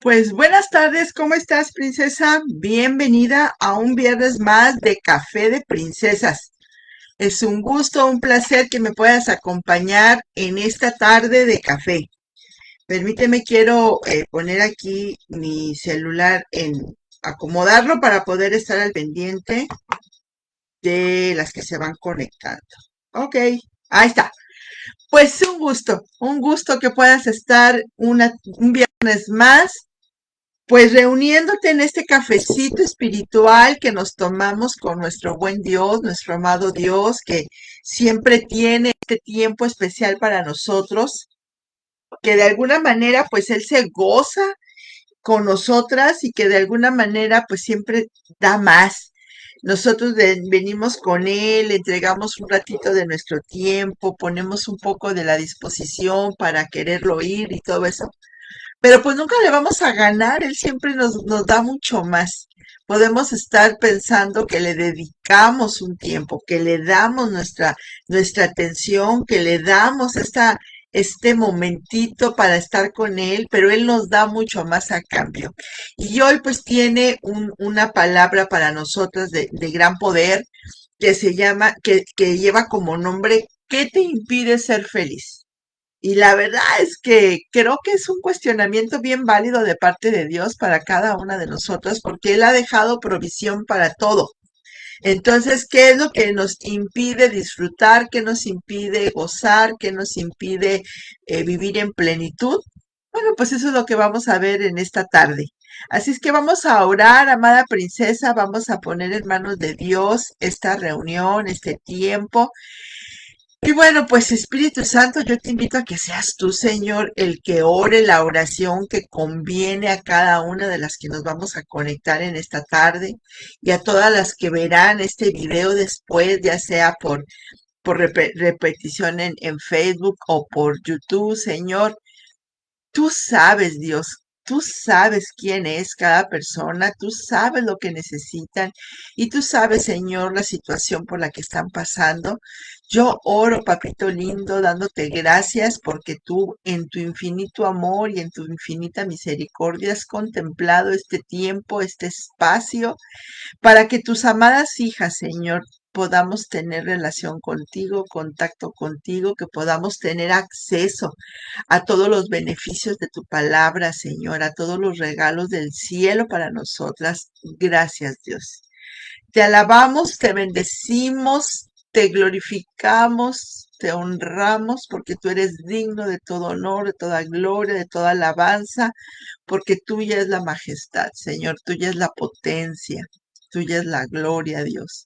Pues buenas tardes, ¿cómo estás, princesa? Bienvenida a un viernes más de Café de Princesas. Es un gusto, un placer que me puedas acompañar en esta tarde de café. Permíteme, quiero poner aquí mi celular en acomodarlo para poder estar al pendiente de las que se van conectando. Ok, ahí está. Pues un gusto que puedas estar un viernes más pues reuniéndote en este cafecito espiritual que nos tomamos con nuestro buen Dios, nuestro amado Dios, que siempre tiene este tiempo especial para nosotros, que de alguna manera pues Él se goza con nosotras y que de alguna manera pues siempre da más. Nosotros venimos con Él, entregamos un ratito de nuestro tiempo, ponemos un poco de la disposición para quererlo oír y todo eso, pero pues nunca le vamos a ganar, él siempre nos da mucho más. Podemos estar pensando que le dedicamos un tiempo, que le damos nuestra atención, que le damos este momentito para estar con él, pero él nos da mucho más a cambio. Y hoy pues tiene una palabra para nosotros de gran poder que se llama, que lleva como nombre, ¿qué te impide ser feliz? Y la verdad es que creo que es un cuestionamiento bien válido de parte de Dios para cada una de nosotras, porque Él ha dejado provisión para todo. Entonces, ¿qué es lo que nos impide disfrutar? ¿Qué nos impide gozar? ¿Qué nos impide vivir en plenitud? Bueno, pues eso es lo que vamos a ver en esta tarde. Así es que vamos a orar, amada princesa, vamos a poner en manos de Dios esta reunión, este tiempo. Y bueno, pues Espíritu Santo, yo te invito a que seas tú, Señor, el que ore la oración que conviene a cada una de las que nos vamos a conectar en esta tarde y a todas las que verán este video después, ya sea por repetición en Facebook o por YouTube, Señor. Tú sabes, Dios, tú sabes quién es cada persona, tú sabes lo que necesitan y tú sabes, Señor, la situación por la que están pasando. Yo oro, papito lindo, dándote gracias porque tú en tu infinito amor y en tu infinita misericordia has contemplado este tiempo, este espacio para que tus amadas hijas, Señor, podamos tener relación contigo, contacto contigo, que podamos tener acceso a todos los beneficios de tu palabra, Señor, a todos los regalos del cielo para nosotras. Gracias, Dios. Te alabamos, te bendecimos, te glorificamos, te honramos, porque tú eres digno de todo honor, de toda gloria, de toda alabanza, porque tuya es la majestad, Señor, tuya es la potencia, tuya es la gloria, Dios.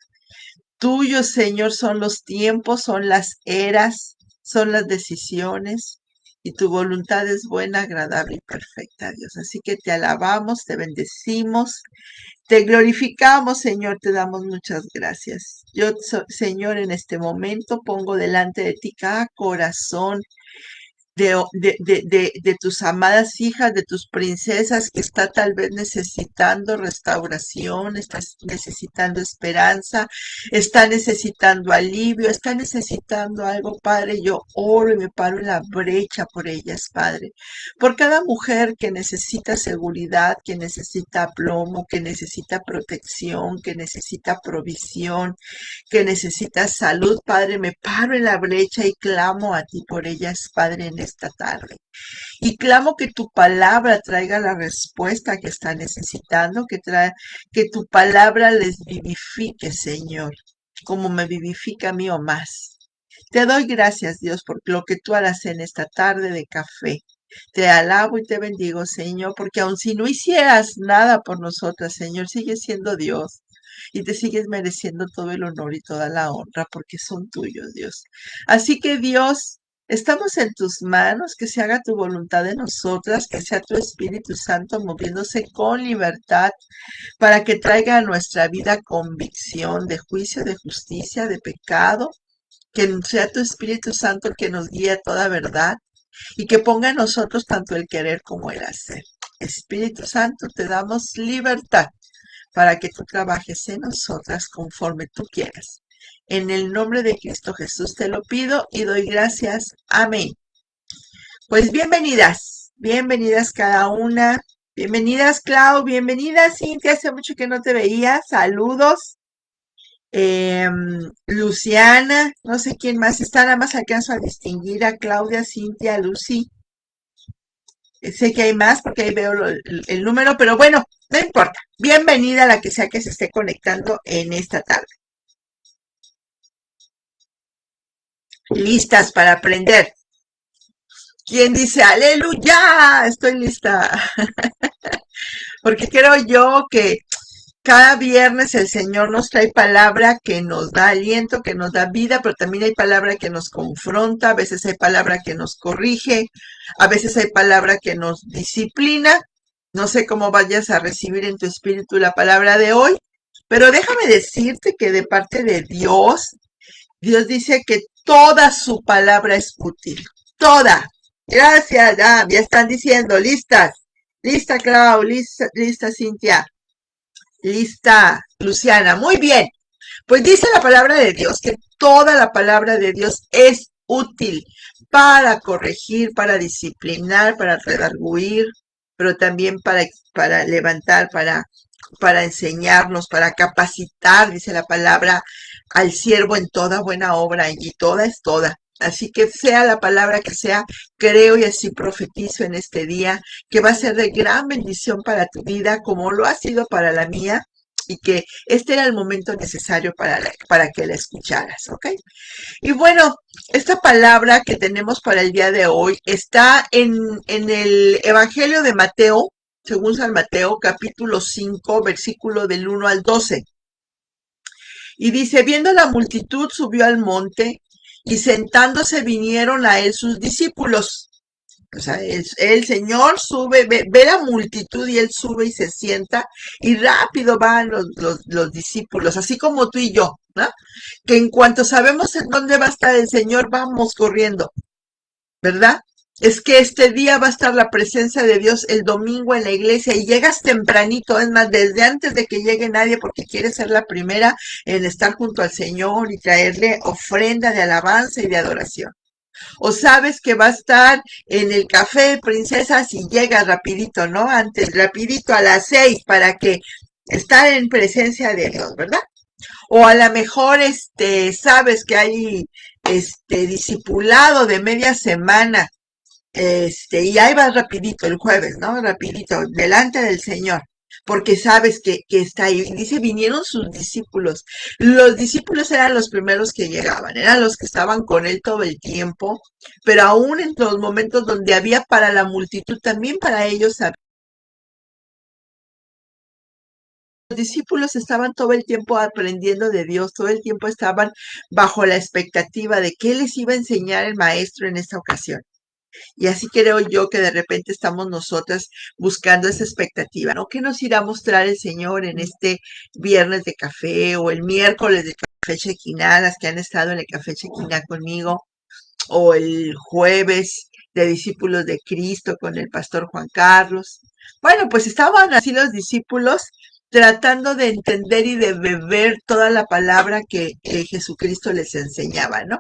Tuyo, Señor, son los tiempos, son las eras, son las decisiones, y tu voluntad es buena, agradable y perfecta, Dios. Así que te alabamos, te bendecimos, te glorificamos, Señor, te damos muchas gracias. Yo, Señor, en este momento pongo delante de ti cada corazón de tus amadas hijas, de tus princesas que está tal vez necesitando restauración, está necesitando esperanza, está necesitando alivio, está necesitando algo, Padre. Yo oro y me paro en la brecha por ellas, Padre. Por cada mujer que necesita seguridad, que necesita aplomo, que necesita protección, que necesita provisión, que necesitas salud, Padre, me paro en la brecha y clamo a ti por ellas, Padre, en esta tarde. Y clamo que tu palabra traiga la respuesta que está necesitando, que tu palabra les vivifique, Señor, como me vivifica a mí o más. Te doy gracias, Dios, por lo que tú harás en esta tarde de café. Te alabo y te bendigo, Señor, porque aun si no hicieras nada por nosotras, Señor, sigues siendo Dios y te sigues mereciendo todo el honor y toda la honra porque son tuyos, Dios. Así que, Dios, estamos en tus manos, que se haga tu voluntad en nosotras, que sea tu Espíritu Santo moviéndose con libertad para que traiga a nuestra vida convicción de juicio, de justicia, de pecado, que sea tu Espíritu Santo el que nos guíe a toda verdad y que ponga en nosotros tanto el querer como el hacer. Espíritu Santo, te damos libertad para que tú trabajes en nosotras conforme tú quieras. En el nombre de Cristo Jesús te lo pido y doy gracias. Amén. Pues bienvenidas, bienvenidas cada una. Bienvenidas, Clau, bienvenida, Cintia, hace mucho que no te veía, saludos. Luciana, no sé quién más está, nada más alcanzo a distinguir a Claudia, Cintia, Lucy. Sé que hay más porque ahí veo el número, pero bueno, no importa. Bienvenida a la que sea que se esté conectando en esta tarde. Listas para aprender. ¿Quién dice aleluya? Estoy lista. Porque creo yo que cada viernes el Señor nos trae palabra que nos da aliento, que nos da vida, pero también hay palabra que nos confronta, a veces hay palabra que nos corrige, a veces hay palabra que nos disciplina. No sé cómo vayas a recibir en tu espíritu la palabra de hoy, pero déjame decirte que de parte de Dios, Dios dice que toda su palabra es útil. Toda. Gracias, ya están diciendo, listas. Lista, Clau, lista, Cintia. Lista, Luciana. Muy bien. Pues dice la palabra de Dios que toda la palabra de Dios es útil para corregir, para disciplinar, para redarguir, pero también para levantar, para enseñarnos, para capacitar, dice la palabra, al siervo en toda buena obra, y toda es toda. Así que sea la palabra que sea, creo y así profetizo en este día, que va a ser de gran bendición para tu vida, como lo ha sido para la mía, y que este era el momento necesario para que la escucharas, ¿ok? Y bueno, esta palabra que tenemos para el día de hoy está en el Evangelio de Mateo, según San Mateo, capítulo 5, versículo del 1 al 12. Y dice, viendo la multitud, subió al monte y sentándose vinieron a él sus discípulos. O sea, el Señor sube, ve la multitud y él sube y se sienta y rápido van los discípulos, así como tú y yo, ¿no? Que en cuanto sabemos en dónde va a estar el Señor, vamos corriendo, ¿verdad? Es que este día va a estar la presencia de Dios el domingo en la iglesia y llegas tempranito, es más, desde antes de que llegue nadie porque quieres ser la primera en estar junto al Señor y traerle ofrenda de alabanza y de adoración. O sabes que va a estar en el café de princesas y llegas rapidito, ¿no? Antes, rapidito a las 6 para que estar en presencia de Dios, ¿verdad? O a lo mejor, sabes que hay, discipulado de media semana, y ahí vas rapidito el jueves, ¿no? Rapidito, delante del Señor, porque sabes que está ahí. Dice, vinieron sus discípulos. Los discípulos eran los primeros que llegaban, eran los que estaban con él todo el tiempo, pero aún en los momentos donde había para la multitud, también para ellos había. Los discípulos estaban todo el tiempo aprendiendo de Dios, todo el tiempo estaban bajo la expectativa de qué les iba a enseñar el maestro en esta ocasión. Y así creo yo que de repente estamos nosotras buscando esa expectativa, ¿no? ¿Qué nos irá a mostrar el Señor en este viernes de café o el miércoles de café Chequiná, las que han estado en el café Chequiná conmigo, o el jueves de discípulos de Cristo con el pastor Juan Carlos? Bueno, pues estaban así los discípulos tratando de entender y de beber toda la palabra que Jesucristo les enseñaba, ¿no?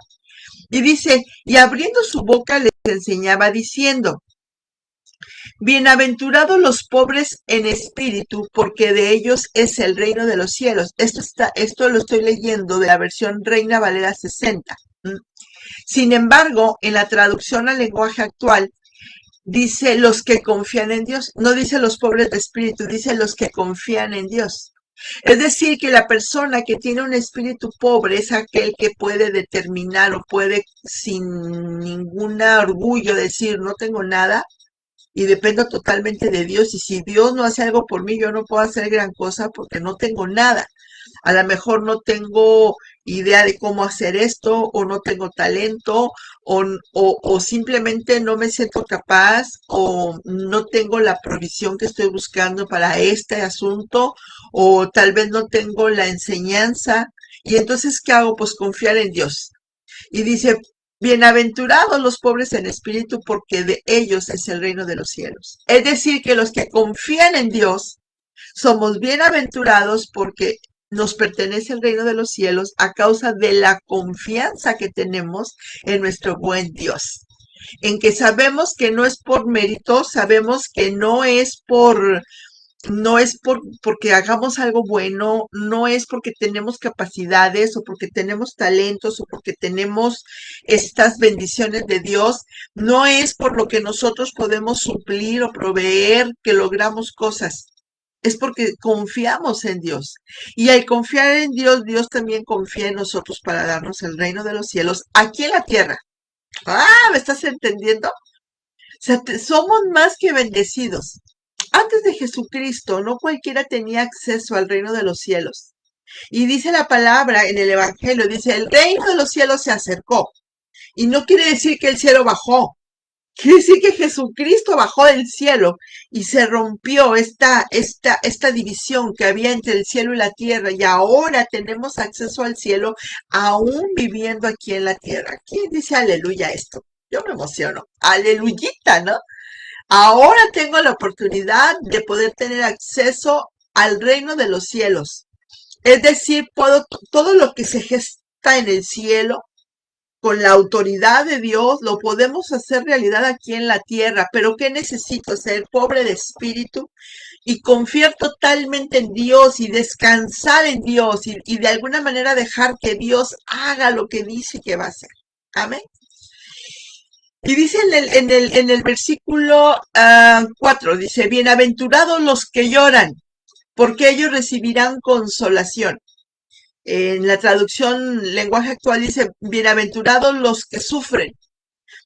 Y dice, y abriendo su boca les enseñaba diciendo, bienaventurados los pobres en espíritu, porque de ellos es el reino de los cielos. Esto lo estoy leyendo de la versión Reina Valera 60. Sin embargo, en la traducción al lenguaje actual, dice los que confían en Dios. No dice los pobres de espíritu, dice los que confían en Dios. Es decir, que la persona que tiene un espíritu pobre es aquel que puede determinar o puede sin ningún orgullo decir, no tengo nada y dependo totalmente de Dios. Y si Dios no hace algo por mí, yo no puedo hacer gran cosa porque no tengo nada. A lo mejor no tengo idea de cómo hacer esto, o no tengo talento, o simplemente no me siento capaz, o no tengo la provisión que estoy buscando para este asunto, o tal vez no tengo la enseñanza. Y entonces, ¿qué hago? Pues confiar en Dios. Y dice, bienaventurados los pobres en espíritu, porque de ellos es el reino de los cielos. Es decir, que los que confían en Dios somos bienaventurados porque nos pertenece el reino de los cielos a causa de la confianza que tenemos en nuestro buen Dios. en que sabemos que no es por mérito, sabemos que no es porque hagamos algo bueno, no es porque tenemos capacidades o porque tenemos talentos o porque tenemos estas bendiciones de Dios, no es por lo que nosotros podemos suplir o proveer que logramos cosas. Es porque confiamos en Dios. Y al confiar en Dios, Dios también confía en nosotros para darnos el reino de los cielos aquí en la tierra. Ah, ¿me estás entendiendo? O sea, somos más que bendecidos. Antes de Jesucristo, no cualquiera tenía acceso al reino de los cielos. Y dice la palabra en el Evangelio, dice, el reino de los cielos se acercó. Y no quiere decir que el cielo bajó. Quiere decir que Jesucristo bajó del cielo y se rompió esta división que había entre el cielo y la tierra. Y ahora tenemos acceso al cielo aún viviendo aquí en la tierra. ¿Quién dice aleluya a esto? Yo me emociono. Aleluyita, ¿no? Ahora tengo la oportunidad de poder tener acceso al reino de los cielos. Es decir, puedo todo lo que se gesta en el cielo, con la autoridad de Dios, lo podemos hacer realidad aquí en la tierra. Pero ¿qué necesito? Ser pobre de espíritu y confiar totalmente en Dios y descansar en Dios y de alguna manera dejar que Dios haga lo que dice que va a hacer. Amén. Y dice en el versículo 4, dice, bienaventurados los que lloran, porque ellos recibirán consolación. En la traducción lenguaje actual dice, bienaventurados los que sufren,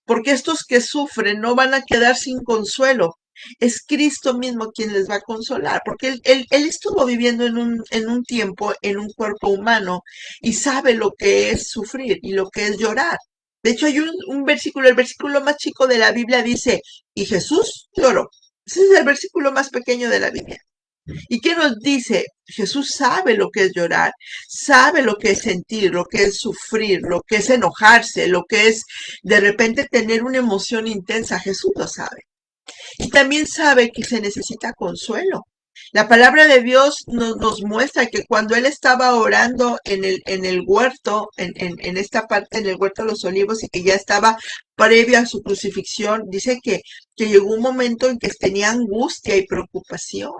porque estos que sufren no van a quedar sin consuelo. Es Cristo mismo quien les va a consolar, porque él estuvo viviendo en un tiempo, en un cuerpo humano, y sabe lo que es sufrir y lo que es llorar. De hecho, hay un versículo, el versículo más chico de la Biblia dice, y Jesús lloró. Ese es el versículo más pequeño de la Biblia. ¿Y qué nos dice? Jesús sabe lo que es llorar, sabe lo que es sentir, lo que es sufrir, lo que es enojarse, lo que es de repente tener una emoción intensa. Jesús lo sabe. Y también sabe que se necesita consuelo. La palabra de Dios nos muestra que cuando él estaba orando en el huerto, en esta parte, en el huerto de los olivos, y que ya estaba previo a su crucifixión, dice que llegó un momento en que tenía angustia y preocupación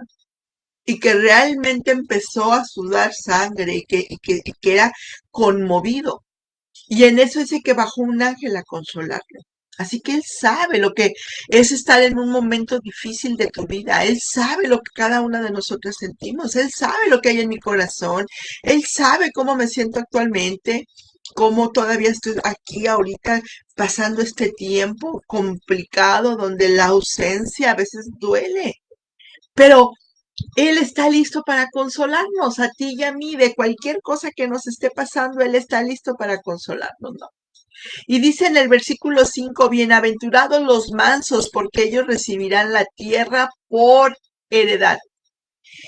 y que realmente empezó a sudar sangre y que era conmovido. Y en eso dice que bajó un ángel a consolarlo. Así que él sabe lo que es estar en un momento difícil de tu vida. Él sabe lo que cada una de nosotros sentimos. Él sabe lo que hay en mi corazón. Él sabe cómo me siento actualmente, cómo todavía estoy aquí ahorita pasando este tiempo complicado donde la ausencia a veces duele. Pero él está listo para consolarnos, a ti y a mí, de cualquier cosa que nos esté pasando, Él está listo para consolarnos, ¿no? Y dice en el versículo 5, bienaventurados los mansos, porque ellos recibirán la tierra por heredad.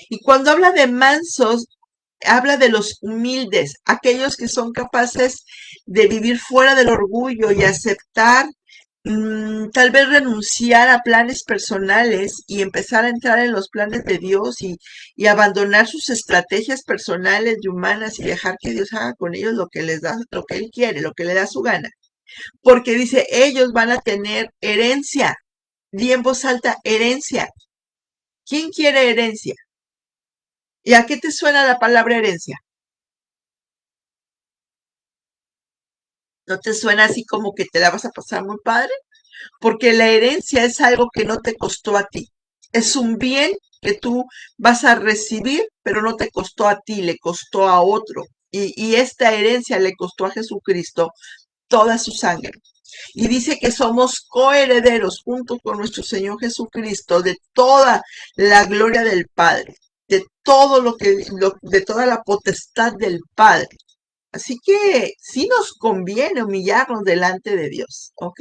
Y cuando habla de mansos, habla de los humildes, aquellos que son capaces de vivir fuera del orgullo y aceptar, tal vez renunciar a planes personales y empezar a entrar en los planes de Dios y abandonar sus estrategias personales y humanas y dejar que Dios haga con ellos lo que les da, lo que Él quiere, lo que le da su gana. Porque dice, ellos van a tener herencia. Di en voz alta, herencia. ¿Quién quiere herencia? ¿Y a qué te suena la palabra herencia? ¿No te suena así como que te la vas a pasar muy padre? Porque la herencia es algo que no te costó a ti. Es un bien que tú vas a recibir, pero no te costó a ti, le costó a otro. Y esta herencia le costó a Jesucristo toda su sangre. Y dice que somos coherederos junto con nuestro Señor Jesucristo de toda la gloria del Padre, de todo de toda la potestad del Padre. Así que sí nos conviene humillarnos delante de Dios, ¿ok?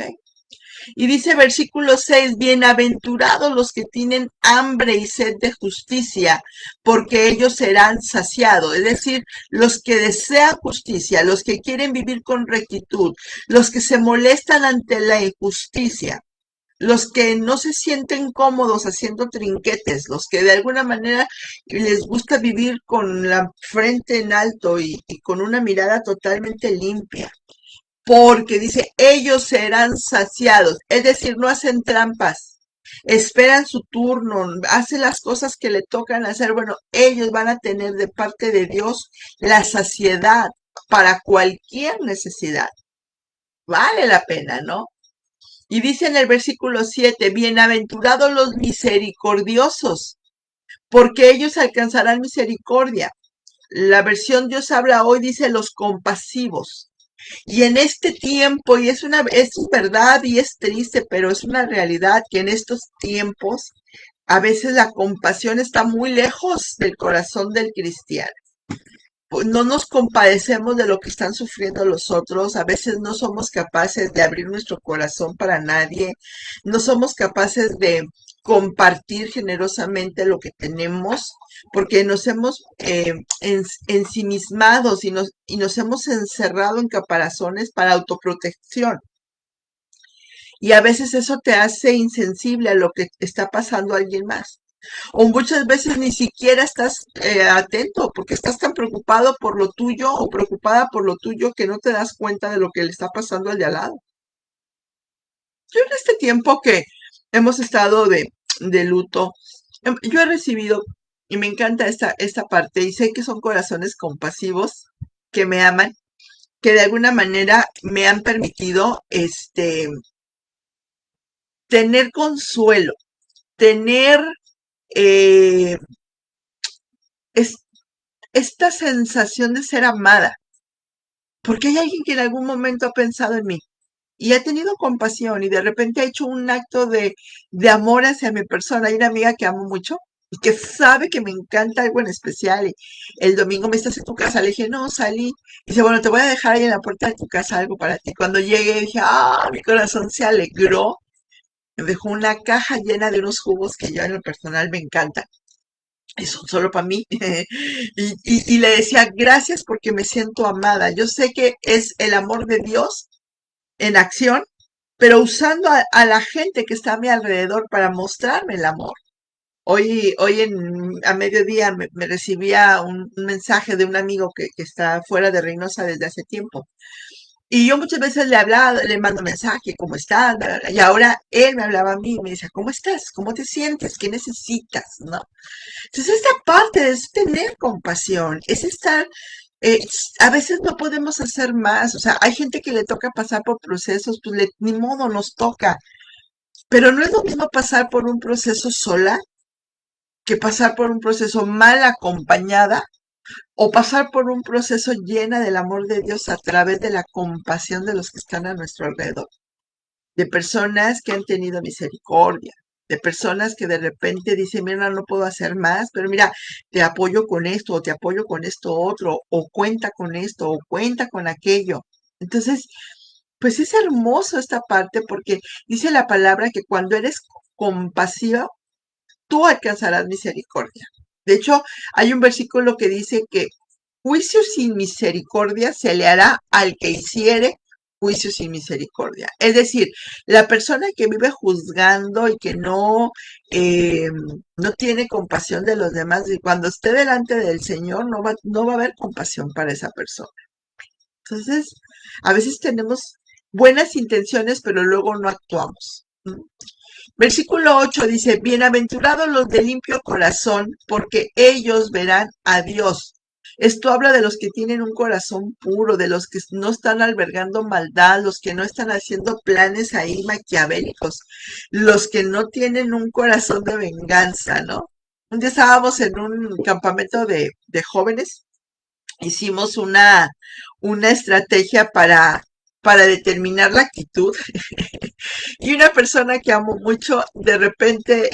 Y dice versículo 6, bienaventurados los que tienen hambre y sed de justicia, porque ellos serán saciados. Es decir, los que desean justicia, los que quieren vivir con rectitud, los que se molestan ante la injusticia, los que no se sienten cómodos haciendo trinquetes, los que de alguna manera les gusta vivir con la frente en alto y con una mirada totalmente limpia. porque dice, ellos serán saciados, es decir, no hacen trampas, esperan su turno, hacen las cosas que le tocan hacer. Bueno, ellos van a tener de parte de Dios la saciedad para cualquier necesidad. Vale la pena, ¿no? Y dice en el versículo 7, bienaventurados los misericordiosos, porque ellos alcanzarán misericordia. La versión Dios habla hoy dice los compasivos. Y en este tiempo, y es verdad y es triste, pero es una realidad que en estos tiempos a veces la compasión está muy lejos del corazón del cristiano. Pues no nos compadecemos de lo que están sufriendo los otros, a veces no somos capaces de abrir nuestro corazón para nadie, no somos capaces de compartir generosamente lo que tenemos, porque nos hemos ensimismados y nos hemos encerrado en caparazones para autoprotección. Y a veces eso te hace insensible a lo que está pasando a alguien más. O muchas veces ni siquiera estás atento porque estás tan preocupado por lo tuyo o preocupada por lo tuyo que no te das cuenta de lo que le está pasando al de al lado. Yo en este tiempo que hemos estado de luto, yo he recibido, y me encanta esta parte, y sé que son corazones compasivos que me aman, que de alguna manera me han permitido tener consuelo, tener eh, es- esta sensación de ser amada, porque hay alguien que en algún momento ha pensado en mí y ha tenido compasión y de repente ha hecho un acto de amor hacia mi persona. Hay una amiga que amo mucho y que sabe que me encanta algo en especial. Y el domingo me estás en tu casa, le dije, no, salí. Y dice, bueno, te voy a dejar ahí en la puerta de tu casa algo para ti. Cuando llegué dije, mi corazón se alegró. Me dejó una caja llena de unos jugos que yo en lo personal me encantan y son solo para mí. Y le decía, gracias porque me siento amada. Yo sé que es el amor de Dios en acción, pero usando a la gente que está a mi alrededor para mostrarme el amor. Hoy a mediodía me recibía un mensaje de un amigo que está fuera de Reynosa desde hace tiempo. Y yo muchas veces le hablaba, le mando mensaje, ¿cómo estás? Bla, bla, bla. Y ahora él me hablaba a mí y me decía, ¿cómo estás? ¿Cómo te sientes? ¿Qué necesitas? ¿No? Entonces, esta parte es tener compasión, es estar, eh, a veces no podemos hacer más, o sea, hay gente que le toca pasar por procesos, pues ni modo nos toca, pero no es lo mismo pasar por un proceso sola que pasar por un proceso mal acompañada o pasar por un proceso llena del amor de Dios a través de la compasión de los que están a nuestro alrededor, de personas que han tenido misericordia, de personas que de repente dicen, mira, no puedo hacer más, pero mira, te apoyo con esto, o te apoyo con esto otro, o cuenta con esto, o cuenta con aquello. Entonces, pues es hermoso esta parte porque dice la palabra que cuando eres compasiva, tú alcanzarás misericordia. De hecho, hay un versículo que dice que juicio sin misericordia se le hará al que hiciere juicio sin misericordia. Es decir, la persona que vive juzgando y que no tiene compasión de los demás, y cuando esté delante del Señor no va a haber compasión para esa persona. Entonces, a veces tenemos buenas intenciones, pero luego no actuamos. Versículo 8 dice, bienaventurados los de limpio corazón, porque ellos verán a Dios. Esto habla de los que tienen un corazón puro, de los que no están albergando maldad, los que no están haciendo planes ahí maquiavélicos, los que no tienen un corazón de venganza, ¿no? Un día estábamos en un campamento de jóvenes, hicimos una estrategia para determinar la actitud. Y una persona que amo mucho, de repente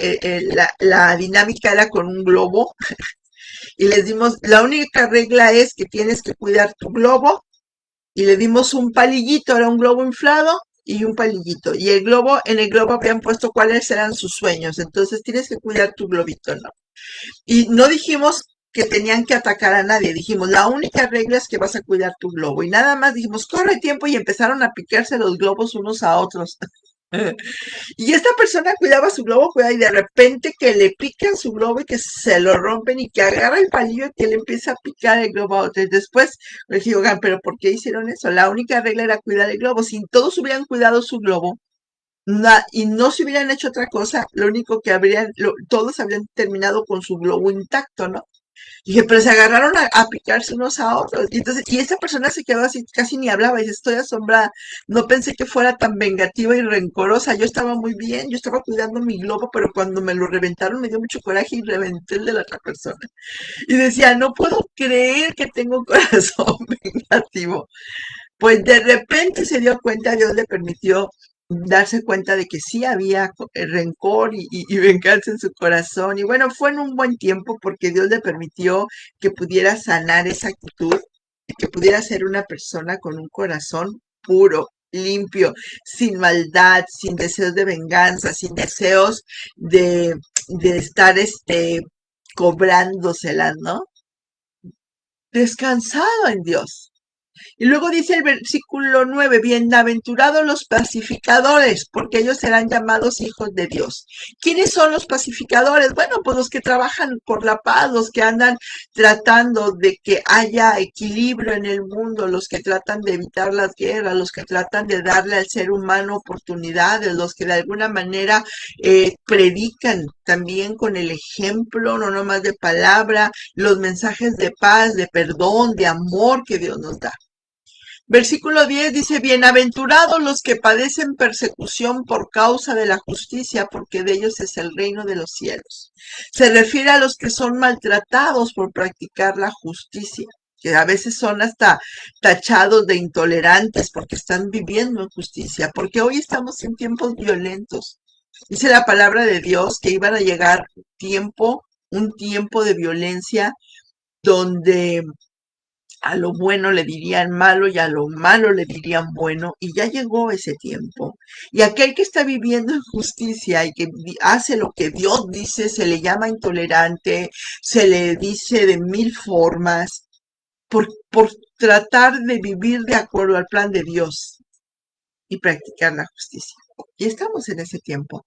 la dinámica era con un globo y les dimos, la única regla es que tienes que cuidar tu globo y le dimos un palillito, era un globo inflado y un palillito. Y en el globo habían puesto cuáles eran sus sueños. Entonces tienes que cuidar tu globito, ¿no? Y no dijimos que tenían que atacar a nadie. Dijimos, la única regla es que vas a cuidar tu globo. Y nada más dijimos, corre tiempo y empezaron a picarse los globos unos a otros. Y esta persona cuidaba su globo, cuidaba, y de repente que le pican su globo y que se lo rompen y que agarra el palillo y que le empieza a picar el globo a otro. Y después le dije, oigan, pero ¿por qué hicieron eso? La única regla era cuidar el globo. Si todos hubieran cuidado su globo y no se hubieran hecho otra cosa, lo único que todos habrían terminado con su globo intacto, ¿no? Dije, pero se agarraron a picarse unos a otros. Y entonces, y esa persona se quedó así, casi ni hablaba. Y dice, estoy asombrada. No pensé que fuera tan vengativa y rencorosa. Yo estaba muy bien, yo estaba cuidando mi globo, pero cuando me lo reventaron me dio mucho coraje y reventé el de la otra persona. Y decía, no puedo creer que tengo un corazón vengativo. Pues de repente se dio cuenta, Dios le permitió darse cuenta de que sí había rencor y venganza en su corazón. Y bueno, fue en un buen tiempo porque Dios le permitió que pudiera sanar esa actitud, que pudiera ser una persona con un corazón puro, limpio, sin maldad, sin deseos de venganza, sin deseos de estar cobrándoselas, ¿no? Descansado en Dios. Y luego dice el versículo 9, bienaventurados los pacificadores, porque ellos serán llamados hijos de Dios. ¿Quiénes son los pacificadores? Bueno, pues los que trabajan por la paz, los que andan tratando de que haya equilibrio en el mundo, los que tratan de evitar las guerras, los que tratan de darle al ser humano oportunidades, los que de alguna manera predican también con el ejemplo, no nomás de palabra, los mensajes de paz, de perdón, de amor que Dios nos da. Versículo 10 dice, bienaventurados los que padecen persecución por causa de la justicia, porque de ellos es el reino de los cielos. Se refiere a los que son maltratados por practicar la justicia, que a veces son hasta tachados de intolerantes porque están viviendo en justicia, porque hoy estamos en tiempos violentos. Dice la palabra de Dios que iban a llegar un tiempo de violencia donde a lo bueno le dirían malo y a lo malo le dirían bueno, y ya llegó ese tiempo. Y aquel que está viviendo en justicia y que hace lo que Dios dice, se le llama intolerante, se le dice de mil formas, por tratar de vivir de acuerdo al plan de Dios y practicar la justicia. Y estamos en ese tiempo.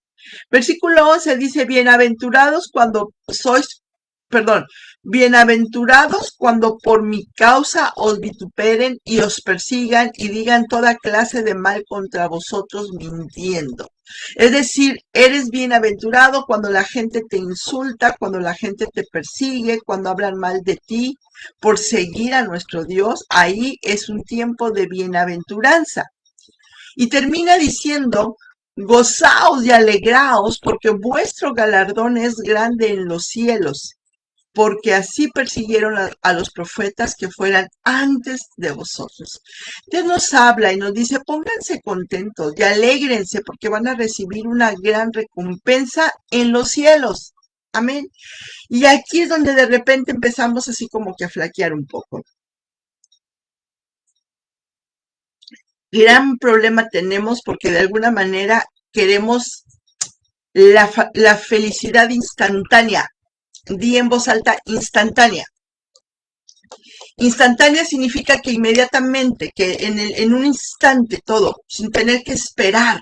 Versículo 11 dice, bienaventurados cuando sois, perdón, bienaventurados cuando por mi causa os vituperen y os persigan y digan toda clase de mal contra vosotros mintiendo. Es decir, eres bienaventurado cuando la gente te insulta, cuando la gente te persigue, cuando hablan mal de ti por seguir a nuestro Dios. Ahí es un tiempo de bienaventuranza. Y termina diciendo, gozaos y alegraos, porque vuestro galardón es grande en los cielos, porque así persiguieron a los profetas que fueran antes de vosotros. Dios nos habla y nos dice, pónganse contentos y alégrense, porque van a recibir una gran recompensa en los cielos. Amén. Y aquí es donde de repente empezamos así como que a flaquear un poco. Gran problema tenemos porque de alguna manera queremos la felicidad instantánea. Di en voz alta, instantánea. Instantánea significa que inmediatamente, que en un instante todo, sin tener que esperar.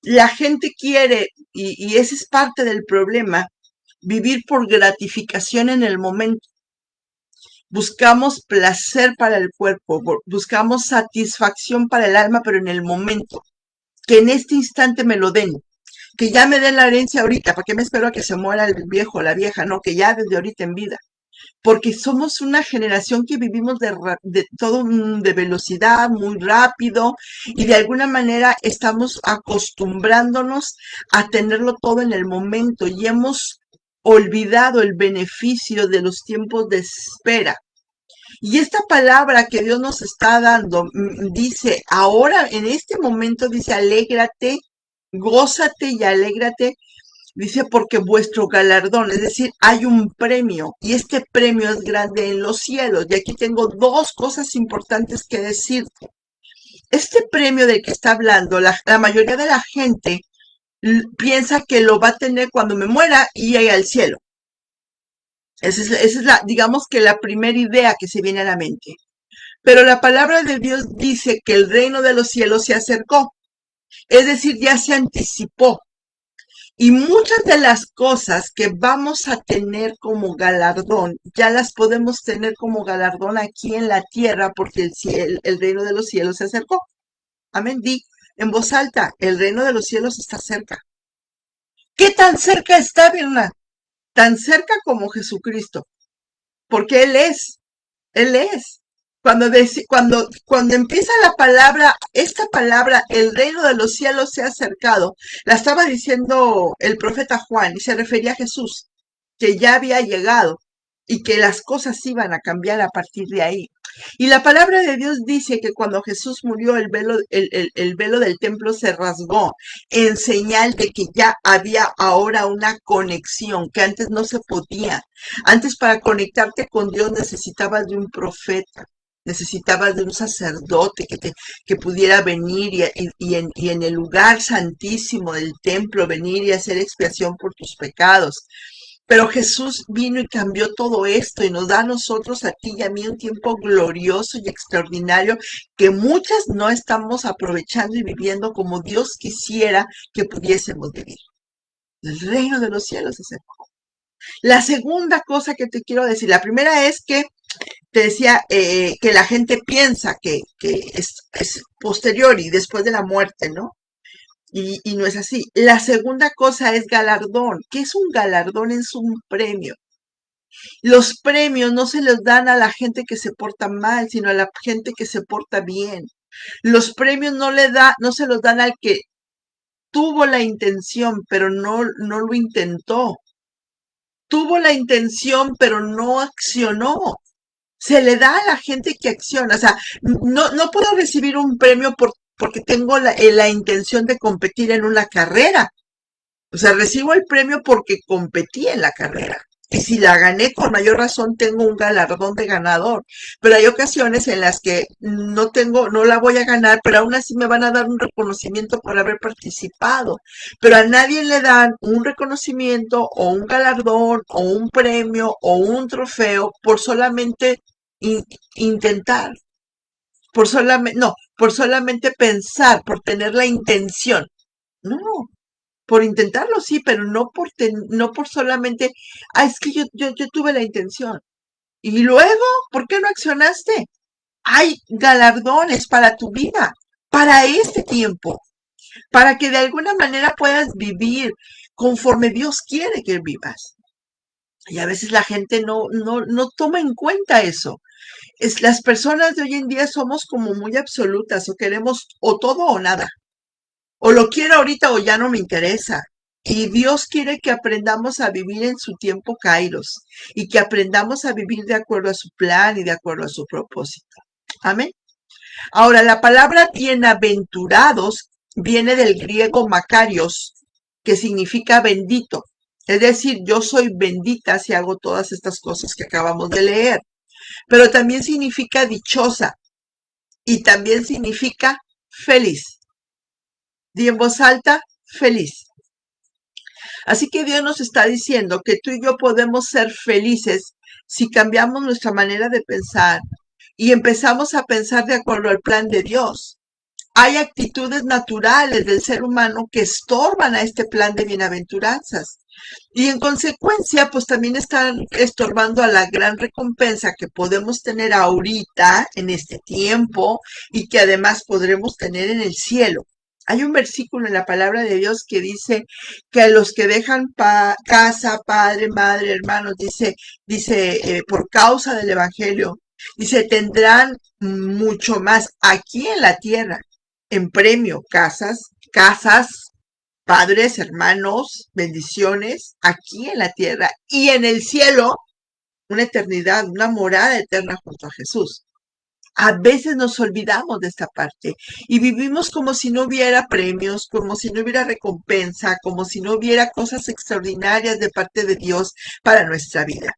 La gente quiere, y ese es parte del problema, vivir por gratificación en el momento. Buscamos placer para el cuerpo, buscamos satisfacción para el alma, pero en el momento. Que en este instante me lo den, que ya me den la herencia ahorita, ¿para qué me espero a que se muera el viejo o la vieja? No, que ya desde ahorita en vida. Porque somos una generación que vivimos de todo de velocidad, muy rápido, y de alguna manera estamos acostumbrándonos a tenerlo todo en el momento y hemos olvidado el beneficio de los tiempos de espera. Y esta palabra que Dios nos está dando dice, ahora en este momento dice, alégrate, gózate y alégrate, dice, porque vuestro galardón, es decir, hay un premio y este premio es grande en los cielos. Y aquí tengo dos cosas importantes que decirte. Este premio del que está hablando, la mayoría de la gente piensa que lo va a tener cuando me muera y llegue al cielo. Esa es la, digamos que la primera idea que se viene a la mente. Pero la palabra de Dios dice que el reino de los cielos se acercó. Es decir, ya se anticipó. Y muchas de las cosas que vamos a tener como galardón, ya las podemos tener como galardón aquí en la tierra porque el reino de los cielos se acercó. Amén. Di en voz alta, el reino de los cielos está cerca. ¿Qué tan cerca está, Vilma? Tan cerca como Jesucristo, porque Él es. Cuando empieza la palabra, esta palabra, el reino de los cielos se ha acercado, la estaba diciendo el profeta Juan y se refería a Jesús, que ya había llegado y que las cosas iban a cambiar a partir de ahí. Y la palabra de Dios dice que cuando Jesús murió, el velo del templo se rasgó en señal de que ya había ahora una conexión que antes no se podía. Antes para conectarte con Dios necesitabas de un profeta. Necesitabas de un sacerdote que pudiera venir y en el lugar santísimo del templo venir y hacer expiación por tus pecados. Pero Jesús vino y cambió todo esto y nos da a nosotros, a ti y a mí, un tiempo glorioso y extraordinario que muchas no estamos aprovechando y viviendo como Dios quisiera que pudiésemos vivir. El reino de los cielos es el. La segunda cosa que te quiero decir, la primera es que te decía que la gente piensa que es posterior y después de la muerte, ¿no? Y no es así. La segunda cosa es galardón. ¿Qué es un galardón? Es un premio. Los premios no se les dan a la gente que se porta mal, sino a la gente que se porta bien. Los premios no se los dan al que tuvo la intención, pero no lo intentó. Tuvo la intención, pero no accionó. Se le da a la gente que acciona. O sea, no puedo recibir un premio porque tengo la intención de competir en una carrera. O sea, recibo el premio porque competí en la carrera. Y si la gané, con mayor razón tengo un galardón de ganador. Pero hay ocasiones en las que no la voy a ganar, pero aún así me van a dar un reconocimiento por haber participado. Pero a nadie le dan un reconocimiento o un galardón o un premio o un trofeo por solamente in- intentar, por solamente pensar, por tener la intención. No, por intentarlo, sí, pero no por solamente, es que yo tuve la intención. Y luego, ¿por qué no accionaste? Hay galardones para tu vida, para este tiempo, para que de alguna manera puedas vivir conforme Dios quiere que vivas. Y a veces la gente no toma en cuenta eso. Las personas de hoy en día somos como muy absolutas o queremos o todo o nada. O lo quiero ahorita o ya no me interesa. Y Dios quiere que aprendamos a vivir en su tiempo Kairos y que aprendamos a vivir de acuerdo a su plan y de acuerdo a su propósito. Amén. Ahora, la palabra bienaventurados viene del griego makarios, que significa bendito. Es decir, yo soy bendita si hago todas estas cosas que acabamos de leer. Pero también significa dichosa y también significa feliz. Di en voz alta, feliz. Así que Dios nos está diciendo que tú y yo podemos ser felices si cambiamos nuestra manera de pensar y empezamos a pensar de acuerdo al plan de Dios. Hay actitudes naturales del ser humano que estorban a este plan de bienaventuranzas. Y en consecuencia, pues también están estorbando a la gran recompensa que podemos tener ahorita, en este tiempo, y que además podremos tener en el cielo. Hay un versículo en la palabra de Dios que dice que a los que dejan casa, padre, madre, hermanos, dice, por causa del evangelio, dice, tendrán mucho más aquí en la tierra, en premio, casas, padres, hermanos, bendiciones aquí en la tierra y en el cielo, una eternidad, una morada eterna junto a Jesús. A veces nos olvidamos de esta parte y vivimos como si no hubiera premios, como si no hubiera recompensa, como si no hubiera cosas extraordinarias de parte de Dios para nuestra vida.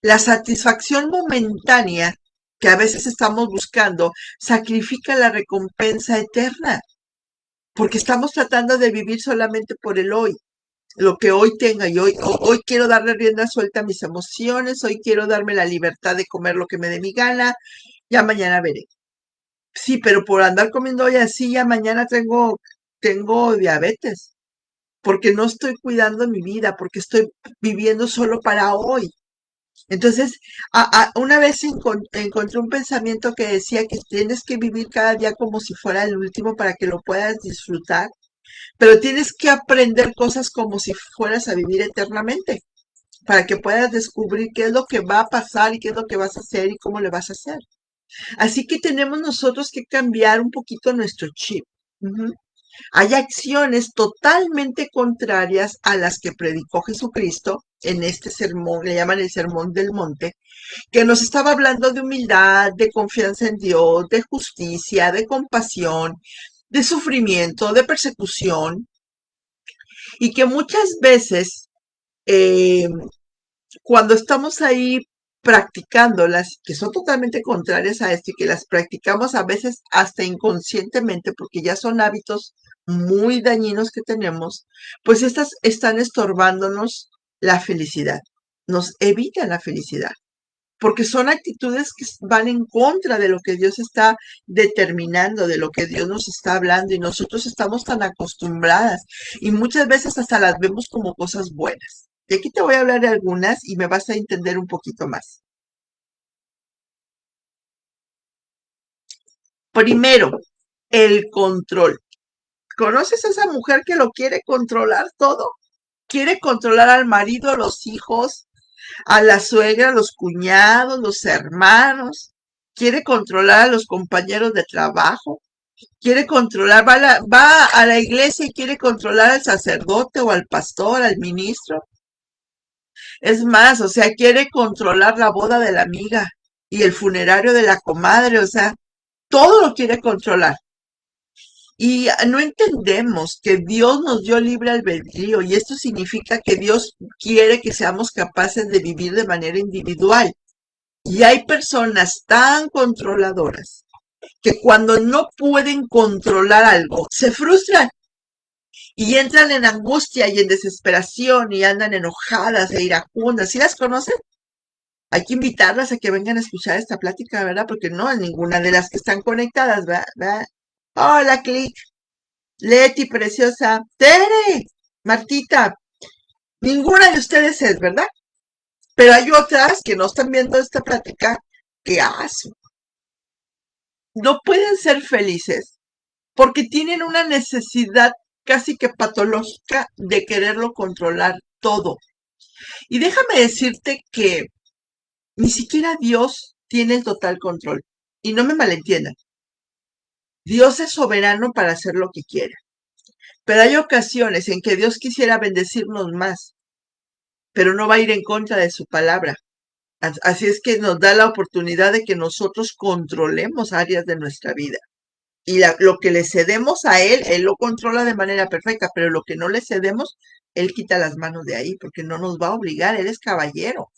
La satisfacción momentánea que a veces estamos buscando sacrifica la recompensa eterna, porque estamos tratando de vivir solamente por el hoy, lo que hoy tenga. Y hoy quiero darle rienda suelta a mis emociones, hoy quiero darme la libertad de comer lo que me dé mi gana, ya mañana veré. Sí, pero por andar comiendo hoy así, ya mañana tengo diabetes, porque no estoy cuidando mi vida, porque estoy viviendo solo para hoy. Entonces, una vez encontré un pensamiento que decía que tienes que vivir cada día como si fuera el último para que lo puedas disfrutar, pero tienes que aprender cosas como si fueras a vivir eternamente, para que puedas descubrir qué es lo que va a pasar y qué es lo que vas a hacer y cómo le vas a hacer. Así que tenemos nosotros que cambiar un poquito nuestro chip. Ujú. Hay acciones totalmente contrarias a las que predicó Jesucristo en este sermón, le llaman el Sermón del Monte, que nos estaba hablando de humildad, de confianza en Dios, de justicia, de compasión, de sufrimiento, de persecución, y que muchas veces eh, cuando estamos ahí practicándolas, que son totalmente contrarias a esto y que las practicamos a veces hasta inconscientemente porque ya son hábitos muy dañinos que tenemos, pues estas están estorbándonos la felicidad, nos evitan la felicidad, porque son actitudes que van en contra de lo que Dios está determinando, de lo que Dios nos está hablando y nosotros estamos tan acostumbradas y muchas veces hasta las vemos como cosas buenas. Y aquí te voy a hablar de algunas y me vas a entender un poquito más. Primero, el control. ¿Conoces a esa mujer que lo quiere controlar todo? Quiere controlar al marido, a los hijos, a la suegra, a los cuñados, los hermanos. Quiere controlar a los compañeros de trabajo. Quiere controlar, va a la iglesia y quiere controlar al sacerdote o al pastor, al ministro. Es más, o sea, quiere controlar la boda de la amiga y el funerario de la comadre, o sea, todo lo quiere controlar. Y no entendemos que Dios nos dio libre albedrío y esto significa que Dios quiere que seamos capaces de vivir de manera individual. Y hay personas tan controladoras que cuando no pueden controlar algo, se frustran y entran en angustia y en desesperación y andan enojadas e iracundas. ¿Sí las conocen? Hay que invitarlas a que vengan a escuchar esta plática, ¿verdad? Porque no es ninguna de las que están conectadas, ¿verdad? Hola, Click, Leti, preciosa, Tere, Martita, ninguna de ustedes es, ¿verdad? Pero hay otras que no están viendo esta plática que hacen. No pueden ser felices porque tienen una necesidad casi que patológica de quererlo controlar todo. Y déjame decirte que ni siquiera Dios tiene el total control. Y no me malentiendan, Dios es soberano para hacer lo que quiera. Pero hay ocasiones en que Dios quisiera bendecirnos más, pero no va a ir en contra de su palabra. Así es que nos da la oportunidad de que nosotros controlemos áreas de nuestra vida. Y lo que le cedemos a Él lo controla de manera perfecta, pero lo que no le cedemos, Él quita las manos de ahí, porque no nos va a obligar, Él es caballero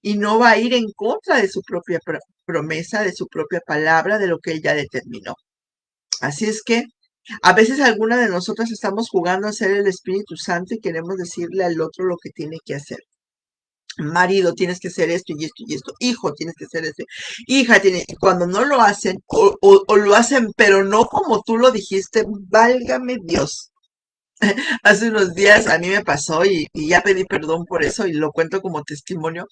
y no va a ir en contra de su propia promesa, de su propia palabra, de lo que Él ya determinó. Así es que a veces alguna de nosotras estamos jugando a ser el Espíritu Santo y queremos decirle al otro lo que tiene que hacer. Marido, tienes que hacer esto y esto y esto. Hijo, tienes que hacer esto. Hija, y cuando no lo hacen o lo hacen, pero no como tú lo dijiste, válgame Dios. Hace unos días a mí me pasó y ya pedí perdón por eso y lo cuento como testimonio.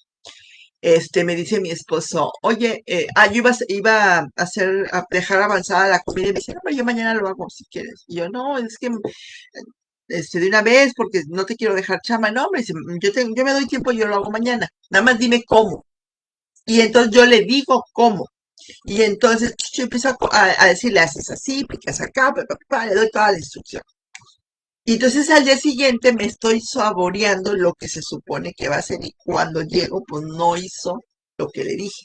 Me dice mi esposo, oye, yo iba a hacer, a dejar avanzada la comida y me dice, no, pero yo mañana lo hago si quieres. Y yo, no, es que de una vez porque no te quiero dejar chama. No, me dice, yo me doy tiempo y yo lo hago mañana. Nada más dime cómo. Y entonces yo le digo cómo. Y entonces yo empiezo a decirle, haces así, picas acá, le doy toda la instrucción. Y entonces al día siguiente me estoy saboreando lo que se supone que va a hacer y cuando llego, pues no hizo lo que le dije.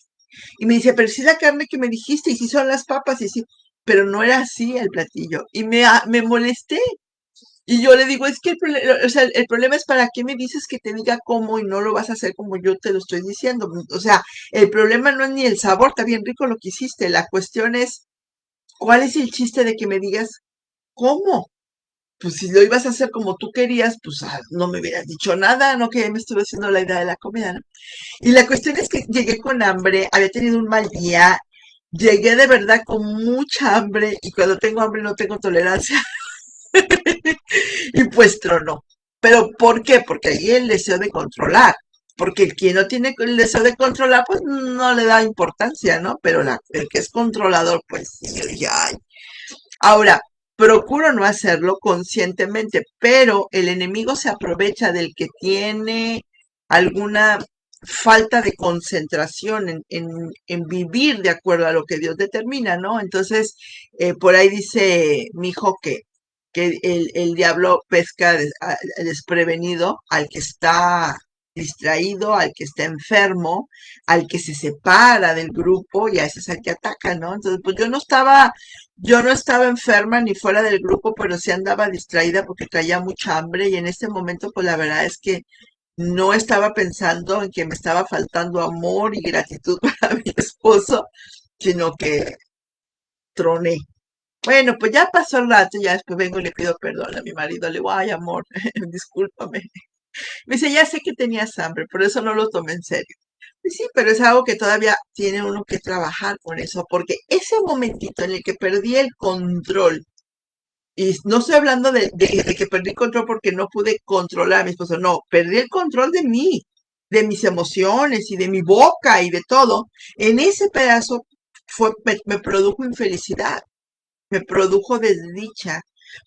Y me dice, pero si es la carne que me dijiste y si son las papas y sí, pero no era así el platillo. Y me molesté. Y yo le digo, es que o sea, el problema es para qué me dices que te diga cómo y no lo vas a hacer como yo te lo estoy diciendo. O sea, el problema no es ni el sabor, está bien rico lo que hiciste. La cuestión es, ¿cuál es el chiste de que me digas cómo? Pues si lo ibas a hacer como tú querías, pues no me hubieras dicho nada, no que ya me estuve haciendo la idea de la comida, ¿no? Y la cuestión es que llegué con hambre, había tenido un mal día Llegué de verdad con mucha hambre y cuando tengo hambre no tengo tolerancia y pues tronó. ¿Pero por qué? Porque ahí el deseo de controlar. Porque el que no tiene el deseo de controlar, pues no le da importancia, ¿no? Pero el que es controlador, pues sí, yo dije, ay. Ahora, procuro no hacerlo conscientemente, pero el enemigo se aprovecha del que tiene alguna falta de concentración en vivir de acuerdo a lo que Dios determina, ¿no? Entonces, por ahí dice mi hijo que el diablo pesca desprevenido al que está distraído, al que está enfermo, al que se separa del grupo y a ese es al que ataca, ¿no? Entonces, pues yo no estaba enferma ni fuera del grupo, pero sí andaba distraída porque traía mucha hambre y en este momento, pues la verdad es que no estaba pensando en que me estaba faltando amor y gratitud para mi esposo, sino que troné. Bueno, pues ya pasó el rato, ya después vengo y le pido perdón a mi marido, le digo, ay amor, discúlpame. Me dice, ya sé que tenías hambre, por eso no lo tomé en serio. Y sí, pero es algo que todavía tiene uno que trabajar con eso, porque ese momentito en el que perdí el control, y no estoy hablando de que perdí el control porque no pude controlar a mi esposo, no, perdí el control de mí, de mis emociones y de mi boca y de todo. En ese pedazo me produjo infelicidad, me produjo desdicha,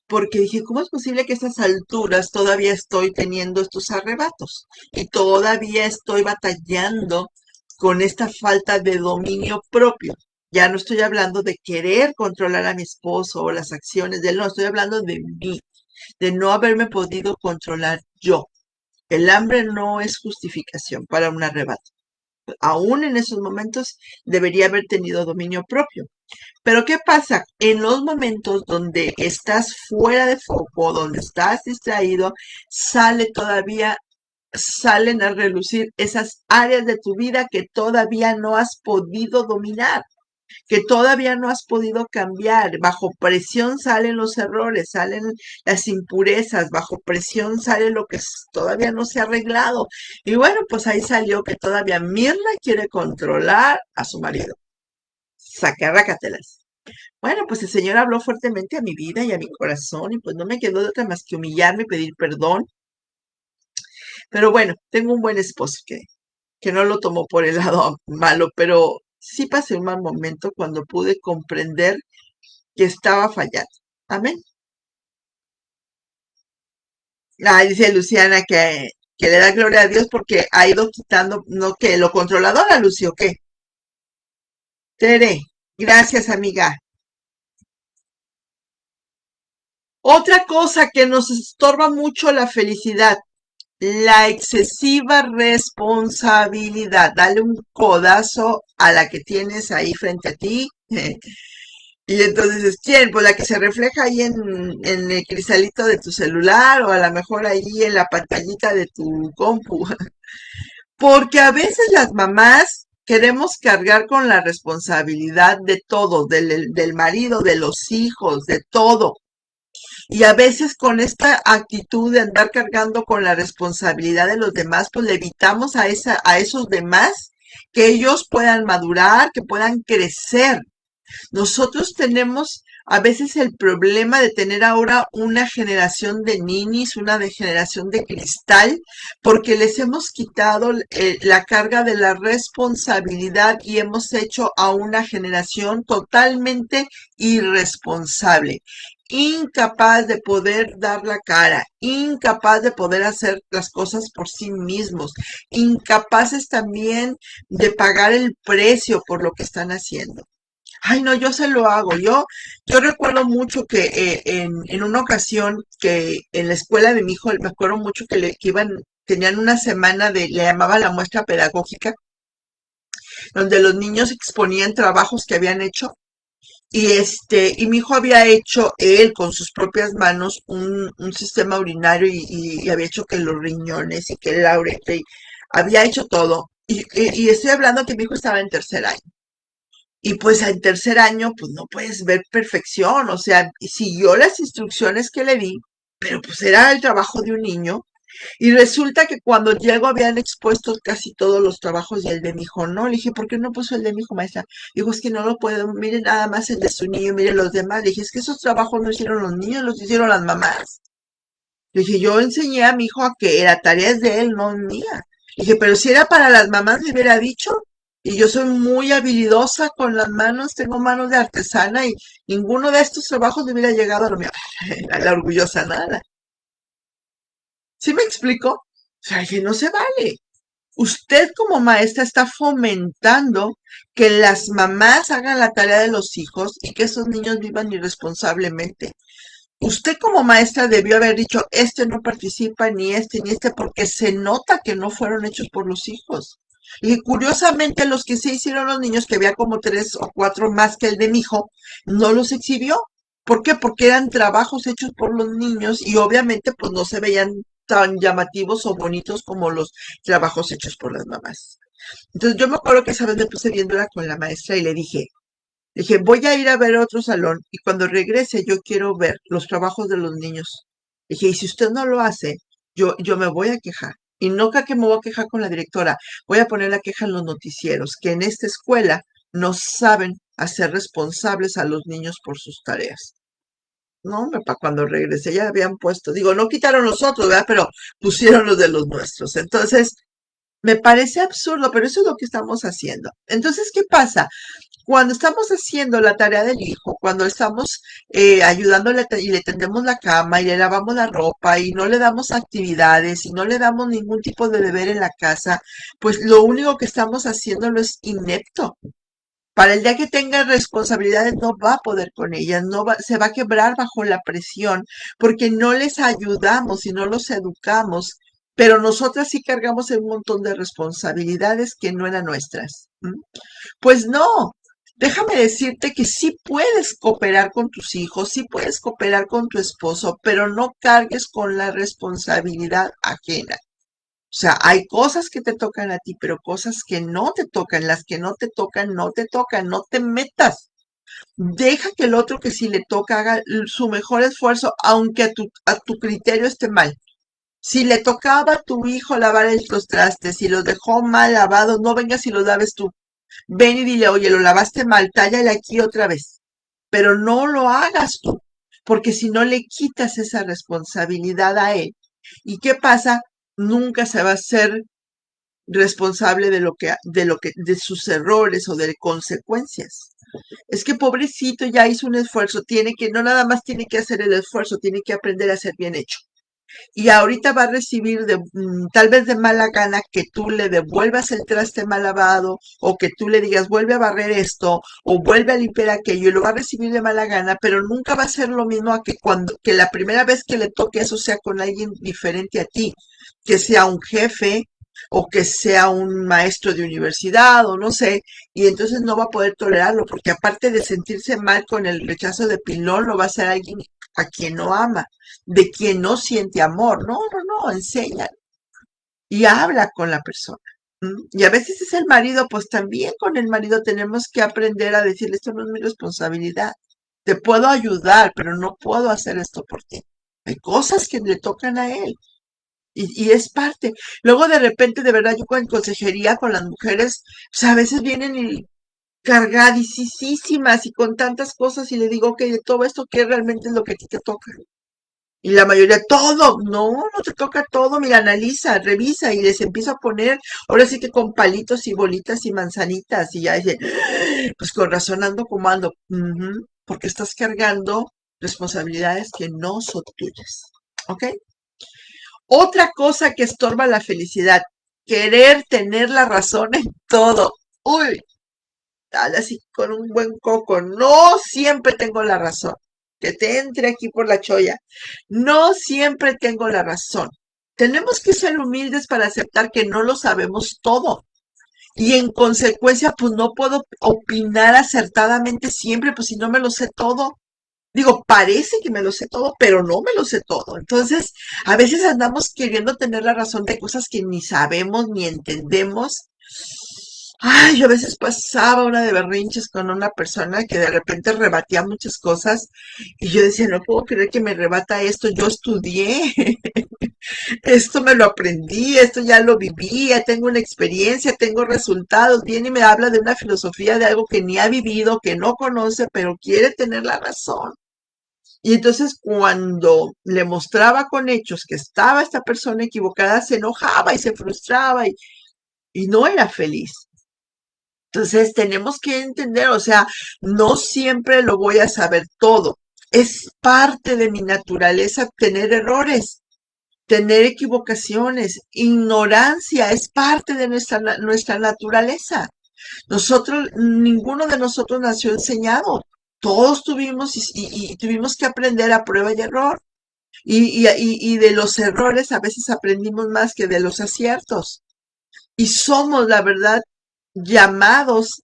porque dije, ¿cómo es posible que a estas alturas todavía estoy teniendo estos arrebatos? Y todavía estoy batallando con esta falta de dominio propio. Ya no estoy hablando de querer controlar a mi esposo o las acciones de él, no, estoy hablando de mí, de no haberme podido controlar yo. El hambre no es justificación para un arrebato. Aún en esos momentos debería haber tenido dominio propio. Pero ¿qué pasa? En los momentos donde estás fuera de foco, donde estás distraído, salen a relucir esas áreas de tu vida que todavía no has podido dominar, que todavía no has podido cambiar. Bajo presión salen los errores, salen las impurezas, bajo presión sale lo que todavía no se ha arreglado. Y bueno, pues ahí salió que todavía Mirna quiere controlar a su marido. Sacarrácatelas. Bueno, pues el Señor habló fuertemente a mi vida y a mi corazón y pues no me quedó de otra más que humillarme y pedir perdón. Pero bueno, tengo un buen esposo que no lo tomó por el lado malo, pero sí pasé un mal momento cuando pude comprender que estaba fallando. Amén. Ah, dice Luciana que le da gloria a Dios porque ha ido quitando, no que lo controladora, Lucio, ¿qué? Tere, gracias amiga. Otra cosa que nos estorba mucho la felicidad, la excesiva responsabilidad. Dale un codazo a la que tienes ahí frente a ti. Y entonces es quién, pues la que se refleja ahí en el cristalito de tu celular o a lo mejor ahí en la pantallita de tu compu. Porque a veces las mamás queremos cargar con la responsabilidad de todo, del marido, de los hijos, de todo. Y a veces con esta actitud de andar cargando con la responsabilidad de los demás, pues le evitamos a esos demás que ellos puedan madurar, que puedan crecer. Nosotros tenemos a veces el problema de tener ahora una generación de ninis, una de generación de cristal, porque les hemos quitado la carga de la responsabilidad y hemos hecho a una generación totalmente irresponsable, incapaz de poder dar la cara, incapaz de poder hacer las cosas por sí mismos, incapaces también de pagar el precio por lo que están haciendo. Ay, no, yo se lo hago. Yo recuerdo mucho que en una ocasión que en la escuela de mi hijo, me acuerdo mucho que tenían una semana le llamaba la muestra pedagógica, donde los niños exponían trabajos que habían hecho. Y mi hijo había hecho él con sus propias manos un sistema urinario y había hecho que los riñones y que la uretra y había hecho todo. Y estoy hablando que mi hijo estaba en tercer año. Y pues en tercer año, pues no puedes ver perfección, o sea, siguió las instrucciones que le di, pero pues era el trabajo de un niño. Y resulta que cuando llego habían expuesto casi todos los trabajos y el de mi hijo no. Le dije, ¿por qué no puso el de mi hijo, maestra? Digo, es que no lo puedo, mire nada más el de su niño, mire los demás. Le dije, es que esos trabajos no hicieron los niños, los hicieron las mamás. Le dije, yo enseñé a mi hijo a que la tarea es de él, no mía. Le dije, pero si era para las mamás, me hubiera dicho. Y yo soy muy habilidosa con las manos, tengo manos de artesana y ninguno de estos trabajos me hubiera llegado a lo mío. La orgullosa nada. ¿Sí me explico? O sea, dije, no se vale. Usted como maestra está fomentando que las mamás hagan la tarea de los hijos y que esos niños vivan irresponsablemente. Usted como maestra debió haber dicho, este no participa, ni este, porque se nota que no fueron hechos por los hijos. Y curiosamente los que se hicieron los niños, que había como tres o cuatro más que el de mi hijo, no los exhibió. ¿Por qué? Porque eran trabajos hechos por los niños y obviamente pues no se veían tan llamativos o bonitos como los trabajos hechos por las mamás. Entonces yo me acuerdo que esa vez me puse viéndola con la maestra y le dije, voy a ir a ver otro salón y cuando regrese yo quiero ver los trabajos de los niños. Le dije, y si usted no lo hace, yo me voy a quejar. Y no que me voy a quejar con la directora, voy a poner la queja en los noticieros, que en esta escuela no saben hacer responsables a los niños por sus tareas. No, hombre, para cuando regresé ya habían puesto, digo, no quitaron los otros, ¿verdad? Pero pusieron los de los nuestros. Entonces, me parece absurdo, pero eso es lo que estamos haciendo. Entonces, ¿qué pasa? Cuando estamos haciendo la tarea del hijo, cuando estamos ayudándole y le tendemos la cama y le lavamos la ropa y no le damos actividades y no le damos ningún tipo de deber en la casa, pues lo único que estamos haciéndolo es inepto. Para el día que tenga responsabilidades no va a poder con ellas, no va, se va a quebrar bajo la presión porque no les ayudamos y no los educamos, pero nosotras sí cargamos un montón de responsabilidades que no eran nuestras. Pues no, déjame decirte que sí puedes cooperar con tus hijos, sí puedes cooperar con tu esposo, pero no cargues con la responsabilidad ajena. O sea, hay cosas que te tocan a ti, pero cosas que no te tocan. Las que no te tocan, no te tocan. No te metas. Deja que el otro que sí le toca haga su mejor esfuerzo, aunque a tu criterio esté mal. Si le tocaba a tu hijo lavar los trastes y los dejó mal lavados, no vengas y los laves tú. Ven y dile, oye, lo lavaste mal, tállale aquí otra vez. Pero no lo hagas tú, porque si no le quitas esa responsabilidad a él. ¿Y qué pasa? Nunca se va a ser responsable de sus errores o de consecuencias. Es que pobrecito ya hizo un esfuerzo, no nada más tiene que hacer el esfuerzo, tiene que aprender a ser bien hecho. Y ahorita va a recibir tal vez de mala gana que tú le devuelvas el traste mal lavado o que tú le digas vuelve a barrer esto o vuelve a limpiar aquello y lo va a recibir de mala gana, pero nunca va a ser lo mismo a que la primera vez que le toque eso sea con alguien diferente a ti, que sea un jefe o que sea un maestro de universidad o no sé, y entonces no va a poder tolerarlo porque aparte de sentirse mal con el rechazo de pilón, lo va a hacer alguien a quien no ama, de quien no siente amor. No, no, no, enseña y habla con la persona. Y a veces es el marido, pues también con el marido tenemos que aprender a decirle, esto no es mi responsabilidad. Te puedo ayudar, pero no puedo hacer esto por ti. Hay cosas que le tocan a él y es parte. Luego de repente, de verdad, yo en consejería con las mujeres, o sea, a veces vienen y cargadísimas y con tantas cosas y le digo, ok, de todo esto, ¿qué realmente es lo que a ti te toca? Y la mayoría, todo, no, no te toca todo, mira, analiza, revisa y les empiezo a poner, ahora sí que con palitos y bolitas y manzanitas y ya dice, pues con razón ando como ando, porque estás cargando responsabilidades que no son tuyas, ¿ok? Otra cosa que estorba la felicidad, querer tener la razón en todo. Uy, dale así con un buen coco, no siempre tengo la razón. Que te entre aquí por la cholla. No siempre tengo la razón. Tenemos que ser humildes para aceptar que no lo sabemos todo. Y en consecuencia, pues no puedo opinar acertadamente siempre, pues si no me lo sé todo. Digo, parece que me lo sé todo, pero no me lo sé todo. Entonces, a veces andamos queriendo tener la razón de cosas que ni sabemos ni entendemos. Ay, yo a veces pasaba una de berrinches con una persona que de repente rebatía muchas cosas y yo decía, no puedo creer que me rebata esto, yo estudié. Esto me lo aprendí, esto ya lo viví, ya tengo una experiencia, tengo resultados. Viene y me habla de una filosofía de algo que ni ha vivido, que no conoce, pero quiere tener la razón. Y entonces cuando le mostraba con hechos que estaba esta persona equivocada, se enojaba y se frustraba y no era feliz. Entonces tenemos que entender, o sea, no siempre lo voy a saber todo. Es parte de mi naturaleza tener errores, tener equivocaciones. Ignorancia es parte de nuestra naturaleza. Nosotros, ninguno de nosotros nació enseñado. Todos tuvimos y tuvimos que aprender a prueba y error. Y de los errores a veces aprendimos más que de los aciertos. Y somos, la verdad, llamados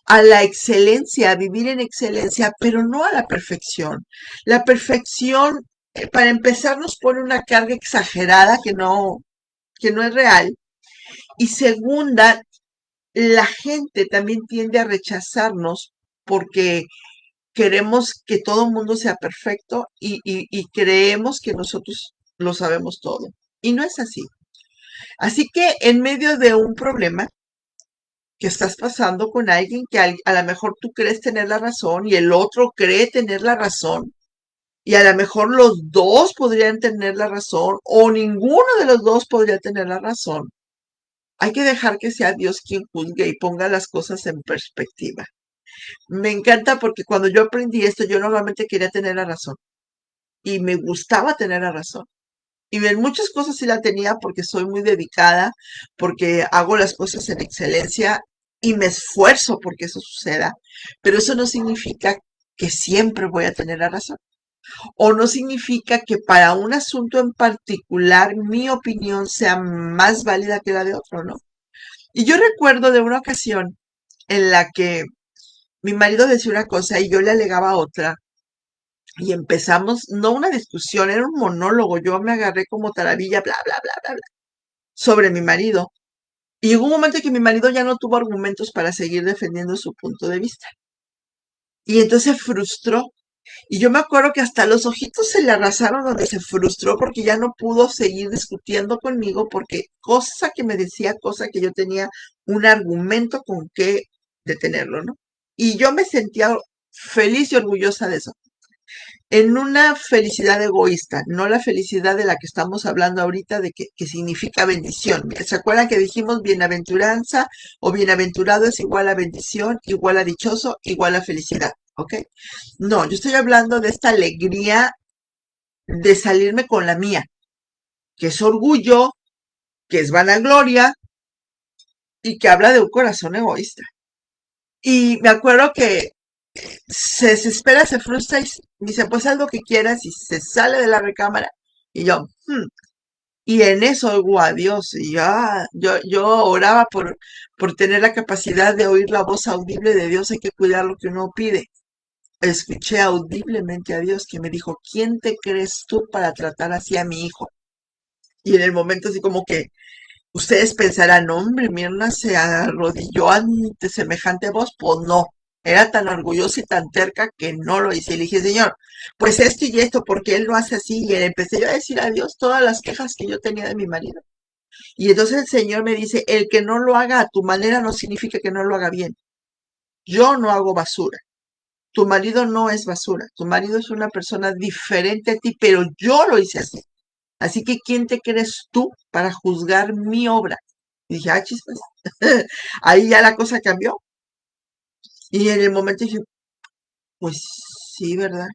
a la excelencia, a vivir en excelencia, pero no a la perfección. La perfección, para empezar, nos pone una carga exagerada que no es real. Y segunda, la gente también tiende a rechazarnos porque queremos que todo el mundo sea perfecto y creemos que nosotros lo sabemos todo. Y no es así. Así que en medio de un problema que estás pasando con alguien que a lo mejor tú crees tener la razón y el otro cree tener la razón, y a lo mejor los dos podrían tener la razón o ninguno de los dos podría tener la razón. Hay que dejar que sea Dios quien juzgue y ponga las cosas en perspectiva. Me encanta porque cuando yo aprendí esto, yo normalmente quería tener la razón y me gustaba tener la razón. Y en muchas cosas sí la tenía porque soy muy dedicada, porque hago las cosas en excelencia y me esfuerzo porque eso suceda. Pero eso no significa que siempre voy a tener la razón. O no significa que para un asunto en particular mi opinión sea más válida que la de otro, ¿no? Y yo recuerdo de una ocasión en la que mi marido decía una cosa y yo le alegaba otra. Y empezamos, no una discusión, era un monólogo. Yo me agarré como taravilla, bla, bla, bla, bla, bla, sobre mi marido. Y llegó un momento en que mi marido ya no tuvo argumentos para seguir defendiendo su punto de vista. Y entonces se frustró. Y yo me acuerdo que hasta los ojitos se le arrasaron donde se frustró porque ya no pudo seguir discutiendo conmigo porque cosa que me decía, cosa que yo tenía un argumento con que detenerlo, ¿no? Y yo me sentía feliz y orgullosa de eso. En una felicidad egoísta, no la felicidad de la que estamos hablando ahorita, de que significa bendición. ¿Se acuerdan que dijimos bienaventuranza o bienaventurado es igual a bendición, igual a dichoso, igual a felicidad? ¿Ok? No, yo estoy hablando de esta alegría de salirme con la mía, que es orgullo, que es vanagloria y que habla de un corazón egoísta. Y me acuerdo que se desespera, se frustra y dice, pues haz lo que quieras y se sale de la recámara. Y yo, y en eso oigo a Dios. Y yo oraba por tener la capacidad de oír la voz audible de Dios. Hay que cuidar lo que uno pide. Escuché audiblemente a Dios que me dijo, ¿quién te crees tú para tratar así a mi hijo? Y en el momento así como que ustedes pensarán, hombre, Mirna se arrodilló ante semejante voz. Pues no, era tan orgullosa y tan terca que no lo hice. Y le dije, Señor, pues esto y esto, porque él lo hace así. Y empecé yo a decir a Dios todas las quejas que yo tenía de mi marido. Y entonces el Señor me dice, el que no lo haga a tu manera no significa que no lo haga bien. Yo no hago basura. Tu marido no es basura. Tu marido es una persona diferente a ti, pero yo lo hice así. Así que, ¿quién te crees tú para juzgar mi obra? Y dije, ah, chispas. Ahí ya la cosa cambió. Y en el momento dije, pues sí, ¿verdad?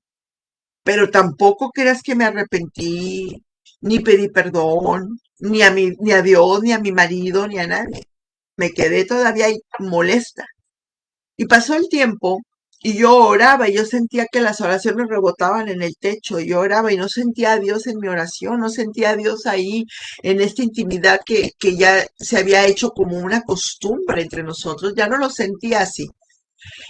Pero tampoco creas que me arrepentí, ni pedí perdón, ni a Dios, ni a mi marido, ni a nadie. Me quedé todavía ahí molesta. Y pasó el tiempo y yo oraba y yo sentía que las oraciones rebotaban en el techo. Y yo oraba y no sentía a Dios en mi oración, no sentía a Dios ahí en esta intimidad que ya se había hecho como una costumbre entre nosotros. Ya no lo sentía así.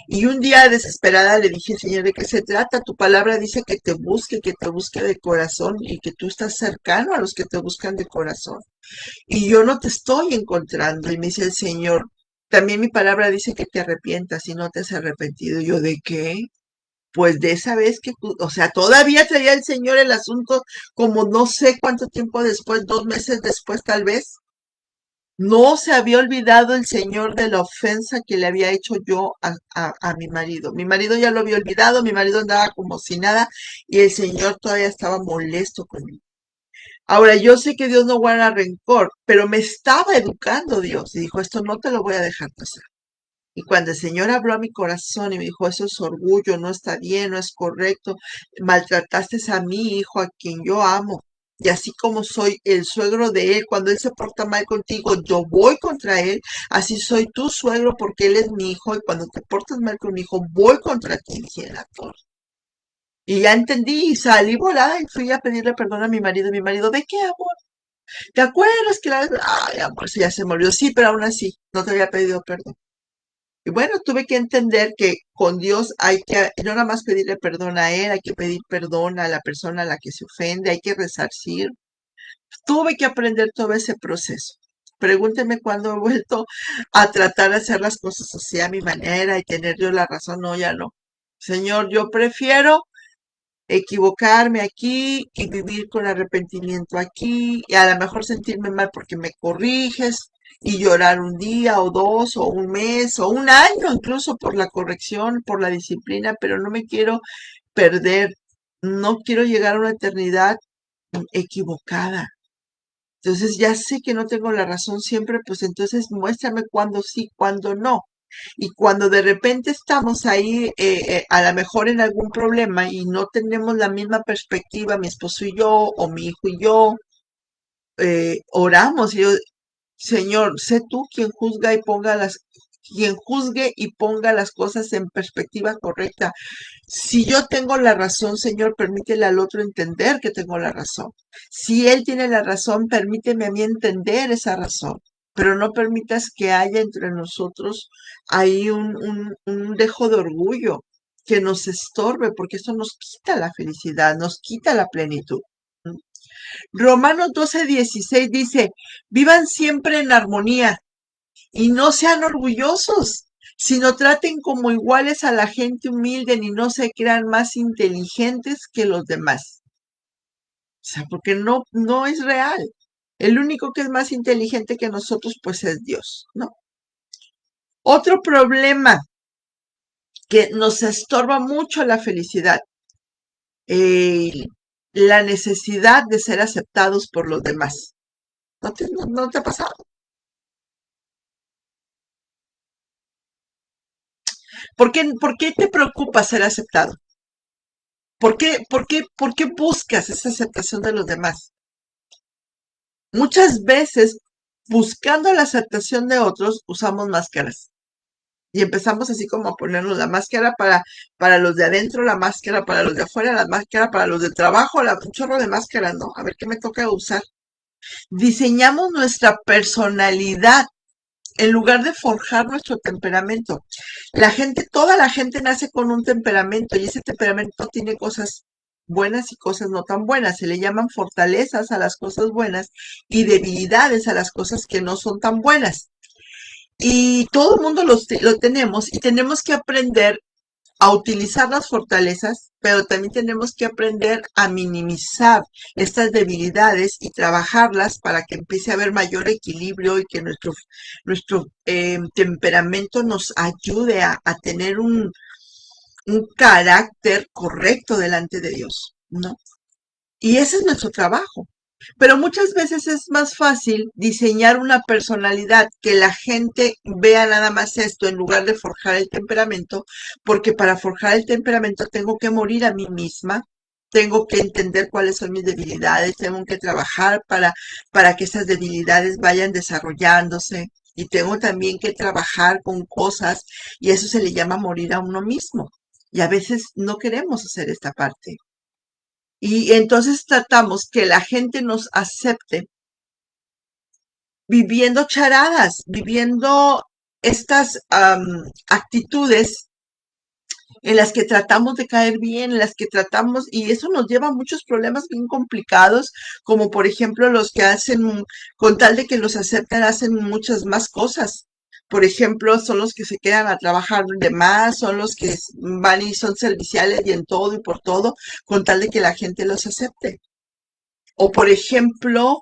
Y un día desesperada le dije, Señor, ¿de qué se trata? Tu palabra dice que te busque de corazón y que tú estás cercano a los que te buscan de corazón. Y yo no te estoy encontrando. Y me dice el Señor, también mi palabra dice que te arrepientas y no te has arrepentido. Y yo, ¿de qué? Pues de esa vez que, o sea, todavía traía el señor el asunto como no sé cuánto tiempo después, 2 meses después tal vez. No se había olvidado el señor de la ofensa que le había hecho yo a mi marido. Mi marido ya lo había olvidado, mi marido andaba como si nada y el señor todavía estaba molesto conmigo. Ahora, yo sé que Dios no guarda rencor, pero me estaba educando Dios y dijo, esto no te lo voy a dejar pasar. Y cuando el Señor habló a mi corazón y me dijo, eso es orgullo, no está bien, no es correcto, maltrataste a mi hijo, a quien yo amo. Y así como soy el suegro de él, cuando él se porta mal contigo, yo voy contra él. Así soy tu suegro porque él es mi hijo. Y cuando te portas mal con mi hijo, voy contra ti, dije en la torre. Y ya entendí y salí volada y fui a pedirle perdón a mi marido. Mi marido, ¿de qué, amor? ¿Te acuerdas que la vez? Ay, amor, sí, ya se me olvidó. Sí, pero aún así, no te había pedido perdón. Y bueno, tuve que entender que con Dios hay que no nada más pedirle perdón a Él, hay que pedir perdón a la persona a la que se ofende, hay que resarcir. Tuve que aprender todo ese proceso. Pregúnteme cuándo he vuelto a tratar de hacer las cosas así a mi manera y tener yo la razón. No, ya no. Señor, yo prefiero equivocarme aquí y vivir con arrepentimiento aquí y a lo mejor sentirme mal porque me corriges y llorar un día o dos o un mes o un año incluso por la corrección, por la disciplina, pero no me quiero perder, no quiero llegar a una eternidad equivocada. Entonces ya sé que no tengo la razón siempre, pues entonces muéstrame cuándo sí, cuándo no. Y cuando de repente estamos ahí, a lo mejor en algún problema y no tenemos la misma perspectiva, mi esposo y yo, o mi hijo y yo, oramos y yo, Señor, sé tú quien juzgue y ponga las cosas en perspectiva correcta. Si yo tengo la razón, Señor, permítele al otro entender que tengo la razón. Si él tiene la razón, permíteme a mí entender esa razón. Pero no permitas que haya entre nosotros ahí un dejo de orgullo que nos estorbe, porque eso nos quita la felicidad, nos quita la plenitud. Romanos 12:16 dice, vivan siempre en armonía y no sean orgullosos, sino traten como iguales a la gente humilde y no se crean más inteligentes que los demás. O sea, porque no es real. El único que es más inteligente que nosotros, pues es Dios, ¿no? Otro problema que nos estorba mucho la felicidad, eh, la necesidad de ser aceptados por los demás. ¿No te ha pasado? Por qué te preocupa ser aceptado? Por qué buscas esa aceptación de los demás? Muchas veces, buscando la aceptación de otros, usamos máscaras. Y empezamos así como a ponernos la máscara para los de adentro, la máscara para los de afuera, la máscara para los de trabajo, un chorro de máscaras, ¿no? A ver qué me toca usar. Diseñamos nuestra personalidad en lugar de forjar nuestro temperamento. Toda la gente nace con un temperamento y ese temperamento tiene cosas buenas y cosas no tan buenas. Se le llaman fortalezas a las cosas buenas y debilidades a las cosas que no son tan buenas. Y todo el mundo lo tenemos y tenemos que aprender a utilizar las fortalezas, pero también tenemos que aprender a minimizar estas debilidades y trabajarlas para que empiece a haber mayor equilibrio y que nuestro temperamento nos ayude a tener un carácter correcto delante de Dios, ¿no? Y ese es nuestro trabajo. Pero muchas veces es más fácil diseñar una personalidad que la gente vea nada más esto en lugar de forjar el temperamento, porque para forjar el temperamento tengo que morir a mí misma, tengo que entender cuáles son mis debilidades, tengo que trabajar para que esas debilidades vayan desarrollándose y tengo también que trabajar con cosas y eso se le llama morir a uno mismo. Y a veces no queremos hacer esta parte. Y entonces tratamos que la gente nos acepte viviendo charadas, viviendo estas actitudes en las que tratamos de caer bien, en las que tratamos, y eso nos lleva a muchos problemas bien complicados, como por ejemplo los que hacen, con tal de que los acepten, hacen muchas más cosas por ejemplo, son los que se quedan a trabajar de más, son los que van y son serviciales y en todo y por todo, con tal de que la gente los acepte. O, por ejemplo,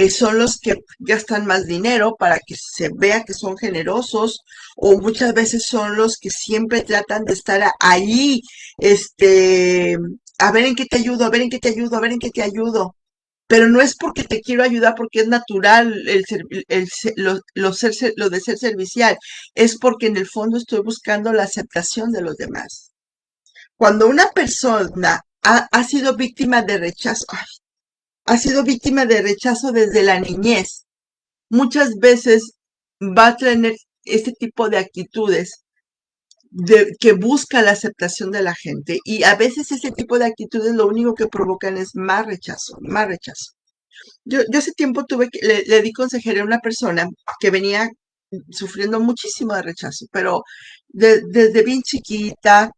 son los que gastan más dinero para que se vea que son generosos, o muchas veces son los que siempre tratan de estar ahí, este, a ver en qué te ayudo, a ver en qué te ayudo, a ver en qué te ayudo. Pero no es porque te quiero ayudar, porque es natural lo de ser servicial, es porque en el fondo estoy buscando la aceptación de los demás. Cuando una persona ha sido víctima de rechazo, ha sido víctima de rechazo desde la niñez, muchas veces va a tener este tipo de actitudes que busca la aceptación de la gente, y a veces ese tipo de actitudes lo único que provocan es más rechazo, más rechazo. Yo hace tiempo le di consejería a una persona que venía sufriendo muchísimo de rechazo, pero desde bien chiquita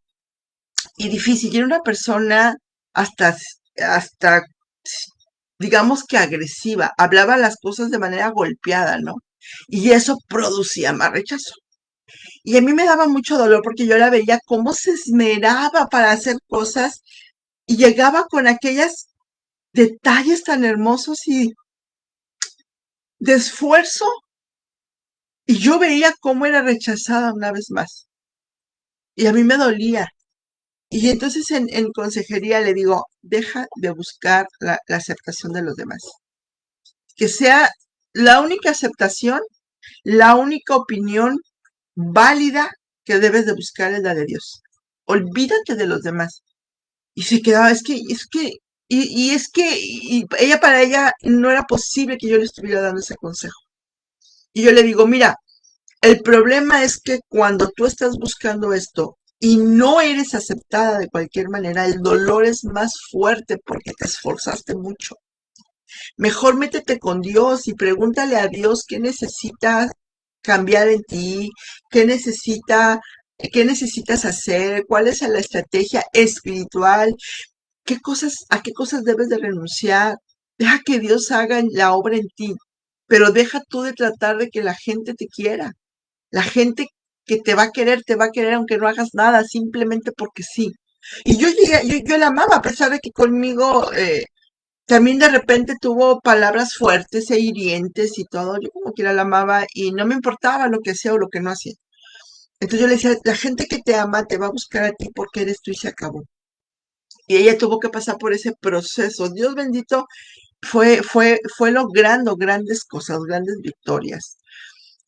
y difícil. Y era una persona hasta, hasta, digamos que agresiva. Hablaba las cosas de manera golpeada, ¿no? Y eso producía más rechazo. Y a mí me daba mucho dolor porque yo la veía cómo se esmeraba para hacer cosas y llegaba con aquellos detalles tan hermosos y de esfuerzo. Y yo veía cómo era rechazada una vez más. Y a mí me dolía. Y entonces en consejería le digo, deja de buscar la aceptación de los demás. Que sea la única aceptación, la única opinión válida que debes de buscar es la de Dios. Olvídate de los demás. Y se quedaba, y ella, para ella no era posible que yo le estuviera dando ese consejo. Y yo le digo, mira, el problema es que cuando tú estás buscando esto y no eres aceptada de cualquier manera, el dolor es más fuerte porque te esforzaste mucho. Mejor métete con Dios y pregúntale a Dios qué necesita cambiar en ti, qué necesita, qué necesitas hacer, cuál es la estrategia espiritual, a qué cosas debes de renunciar. Deja que Dios haga la obra en ti, pero deja tú de tratar de que la gente te quiera. La gente que te va a querer aunque no hagas nada, simplemente porque sí. Y yo la amaba, a pesar de que conmigo también de repente tuvo palabras fuertes e hirientes y todo. Yo como quiera la amaba y no me importaba lo que hacía o lo que no hacía. Entonces yo le decía, la gente que te ama te va a buscar a ti porque eres tú y se acabó. Y ella tuvo que pasar por ese proceso. Dios bendito fue logrando grandes cosas, grandes victorias.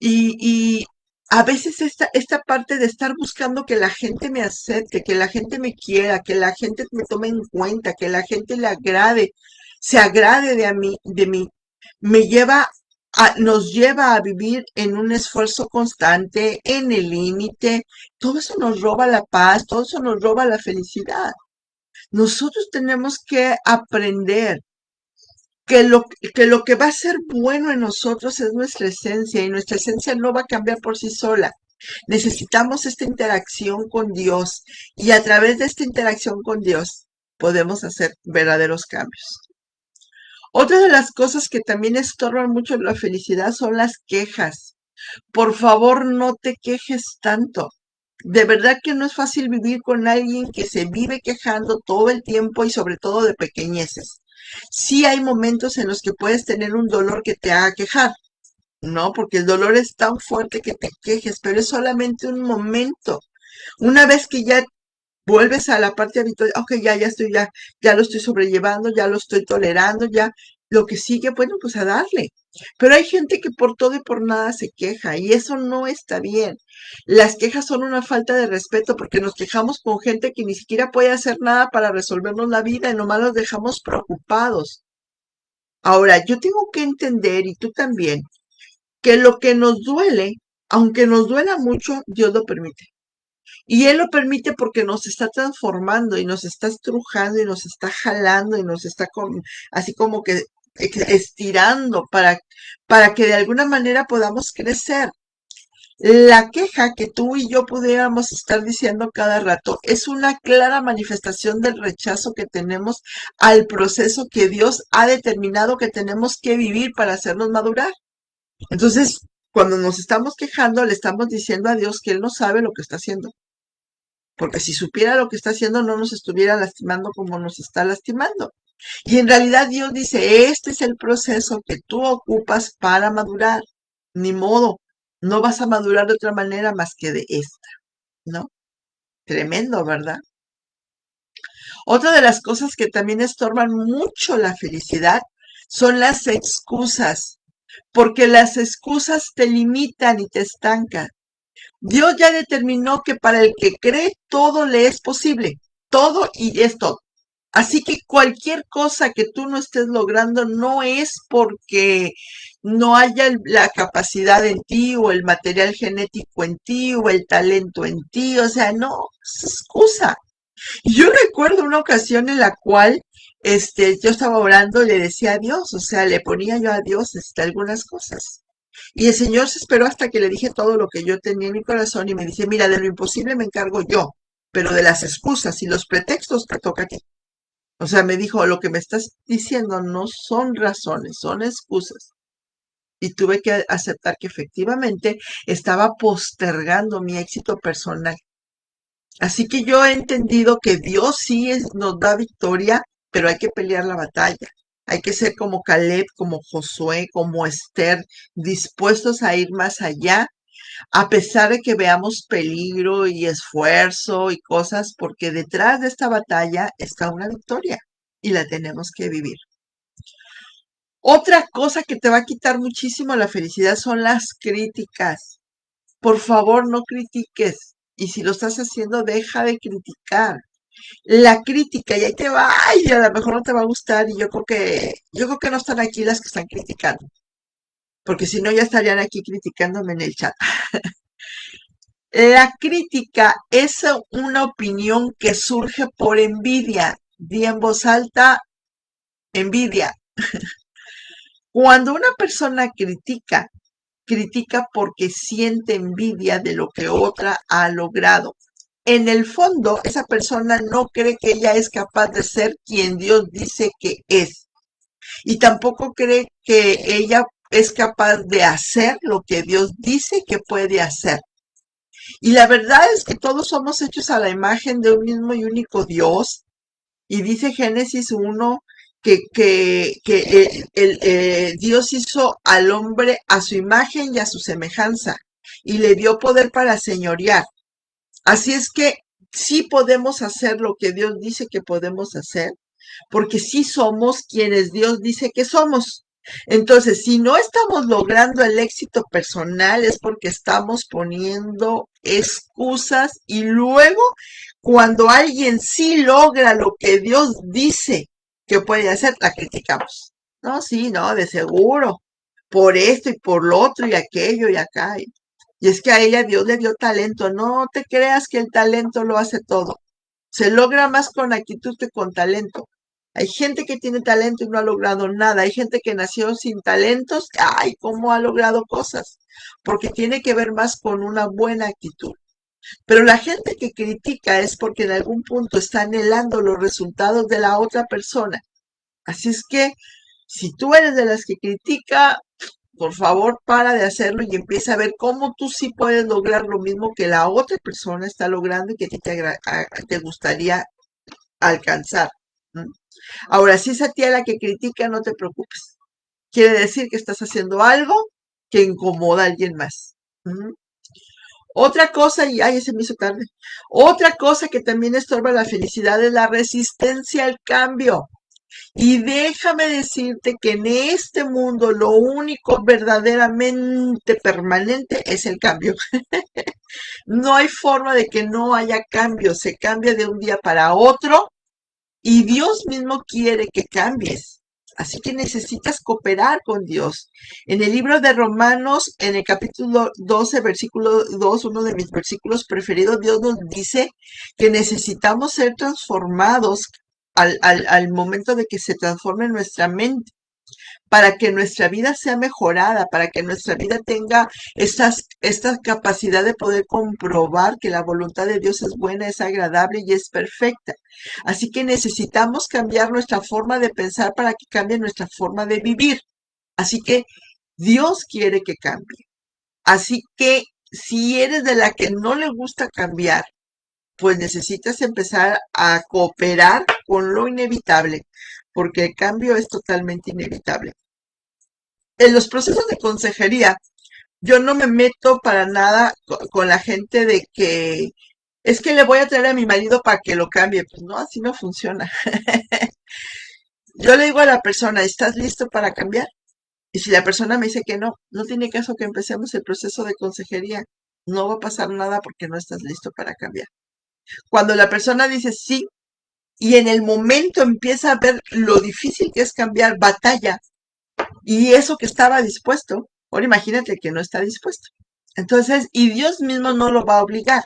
Y a veces esta parte de estar buscando que la gente me acepte, que la gente me quiera, que la gente me tome en cuenta, que la gente le agrade, se agrade de mí, nos lleva a vivir en un esfuerzo constante, en el límite. Todo eso nos roba la paz, todo eso nos roba la felicidad. Nosotros tenemos que aprender que lo que va a ser bueno en nosotros es nuestra esencia, y nuestra esencia no va a cambiar por sí sola. Necesitamos esta interacción con Dios, y a través de esta interacción con Dios podemos hacer verdaderos cambios. Otra de las cosas que también estorban mucho la felicidad son las quejas. Por favor, no te quejes tanto. De verdad que no es fácil vivir con alguien que se vive quejando todo el tiempo, y sobre todo de pequeñeces. Sí hay momentos en los que puedes tener un dolor que te haga quejar, ¿no? Porque el dolor es tan fuerte que te quejes, pero es solamente un momento. Una vez que ya vuelves a la parte habitual, ok, ya lo estoy sobrellevando, ya lo estoy tolerando, ya lo que sigue, bueno, pues a darle. Pero hay gente que por todo y por nada se queja, y eso no está bien. Las quejas son una falta de respeto porque nos quejamos con gente que ni siquiera puede hacer nada para resolvernos la vida, y nomás los dejamos preocupados. Ahora, yo tengo que entender, y tú también, que lo que nos duele, aunque nos duela mucho, Dios lo permite. Y Él lo permite porque nos está transformando y nos está estrujando y nos está jalando y nos está así como que estirando para que de alguna manera podamos crecer. La queja que tú y yo pudiéramos estar diciendo cada rato es una clara manifestación del rechazo que tenemos al proceso que Dios ha determinado que tenemos que vivir para hacernos madurar. Entonces, Cuando nos estamos quejando, le estamos diciendo a Dios que Él no sabe lo que está haciendo. Porque si supiera lo que está haciendo, no nos estuviera lastimando como nos está lastimando. Y en realidad Dios dice, este es el proceso que tú ocupas para madurar. Ni modo, no vas a madurar de otra manera más que de esta, ¿no? Tremendo, ¿verdad? Otra de las cosas que también estorban mucho la felicidad son las excusas, porque las excusas te limitan y te estancan. Dios ya determinó que para el que cree todo le es posible, todo y es todo. Así que cualquier cosa que tú no estés logrando no es porque no haya la capacidad en ti o el material genético en ti o el talento en ti, o sea, no, es excusa. Y yo recuerdo una ocasión en la cual yo estaba orando y le decía a Dios, o sea, le ponía yo a Dios algunas cosas. Y el Señor se esperó hasta que le dije todo lo que yo tenía en mi corazón y me dice, mira, de lo imposible me encargo yo, pero de las excusas y los pretextos te toca a ti. O sea, me dijo, lo que me estás diciendo no son razones, son excusas. Y tuve que aceptar que efectivamente estaba postergando mi éxito personal. Así que yo he entendido que Dios sí nos da victoria, pero hay que pelear la batalla. Hay que ser como Caleb, como Josué, como Esther, dispuestos a ir más allá, a pesar de que veamos peligro y esfuerzo y cosas, porque detrás de esta batalla está una victoria y la tenemos que vivir. Otra cosa que te va a quitar muchísimo la felicidad son las críticas. Por favor, no critiques. Y si lo estás haciendo, deja de criticar. La crítica, y ahí te va, y a lo mejor no te va a gustar, y yo creo que no están aquí las que están criticando, porque si no ya estarían aquí criticándome en el chat. La crítica es una opinión que surge por envidia. Di en voz alta, envidia. Cuando una persona critica porque siente envidia de lo que otra ha logrado. En el fondo, esa persona no cree que ella es capaz de ser quien Dios dice que es. Y tampoco cree que ella es capaz de hacer lo que Dios dice que puede hacer. Y la verdad es que todos somos hechos a la imagen de un mismo y único Dios. Y dice Génesis 1 que Dios hizo al hombre a su imagen y a su semejanza y le dio poder para señorear. Así es que sí podemos hacer lo que Dios dice que podemos hacer, porque sí somos quienes Dios dice que somos. Entonces, si no estamos logrando el éxito personal es porque estamos poniendo excusas y luego cuando alguien sí logra lo que Dios dice que puede hacer, la criticamos. No, sí, no, de seguro. Por esto y por lo otro y aquello y acá. Y es que a ella Dios le dio talento. No te creas que el talento lo hace todo. Se logra más con actitud que con talento. Hay gente que tiene talento y no ha logrado nada. Hay gente que nació sin talentos. ¡Ay! ¿Cómo ha logrado cosas? Porque tiene que ver más con una buena actitud. Pero la gente que critica es porque en algún punto está anhelando los resultados de la otra persona. Así es que si tú eres de las que critica, por favor, para de hacerlo y empieza a ver cómo tú sí puedes lograr lo mismo que la otra persona está logrando y que a ti te gustaría alcanzar. ¿Mm? Ahora, si es a ti a la que critica, no te preocupes. Quiere decir que estás haciendo algo que incomoda a alguien más. ¿Mm? Otra cosa, y ay, se me hizo tarde. Otra cosa que también estorba la felicidad es la resistencia al cambio. Y déjame decirte que en este mundo lo único verdaderamente permanente es el cambio. No hay forma de que no haya cambio. Se cambia de un día para otro y Dios mismo quiere que cambies. Así que necesitas cooperar con Dios. En el libro de Romanos, en el capítulo 12, versículo 2, uno de mis versículos preferidos, Dios nos dice que necesitamos ser transformados al momento de que se transforme nuestra mente, para que nuestra vida sea mejorada, para que nuestra vida tenga esta capacidad de poder comprobar que la voluntad de Dios es buena, es agradable y es perfecta. Así que necesitamos cambiar nuestra forma de pensar para que cambie nuestra forma de vivir. Así que Dios quiere que cambie. Así que si eres de la que no le gusta cambiar, pues necesitas empezar a cooperar con lo inevitable, porque el cambio es totalmente inevitable. En los procesos de consejería, yo no me meto para nada con la gente de que es que le voy a traer a mi marido para que lo cambie. Pues no, así no funciona. Yo le digo a la persona, ¿estás listo para cambiar? Y si la persona me dice que no, no tiene caso que empecemos el proceso de consejería. No va a pasar nada porque no estás listo para cambiar. Cuando la persona dice sí y en el momento empieza a ver lo difícil que es cambiar, batalla, y eso que estaba dispuesto, ahora imagínate que no está dispuesto. Entonces, y Dios mismo no lo va a obligar,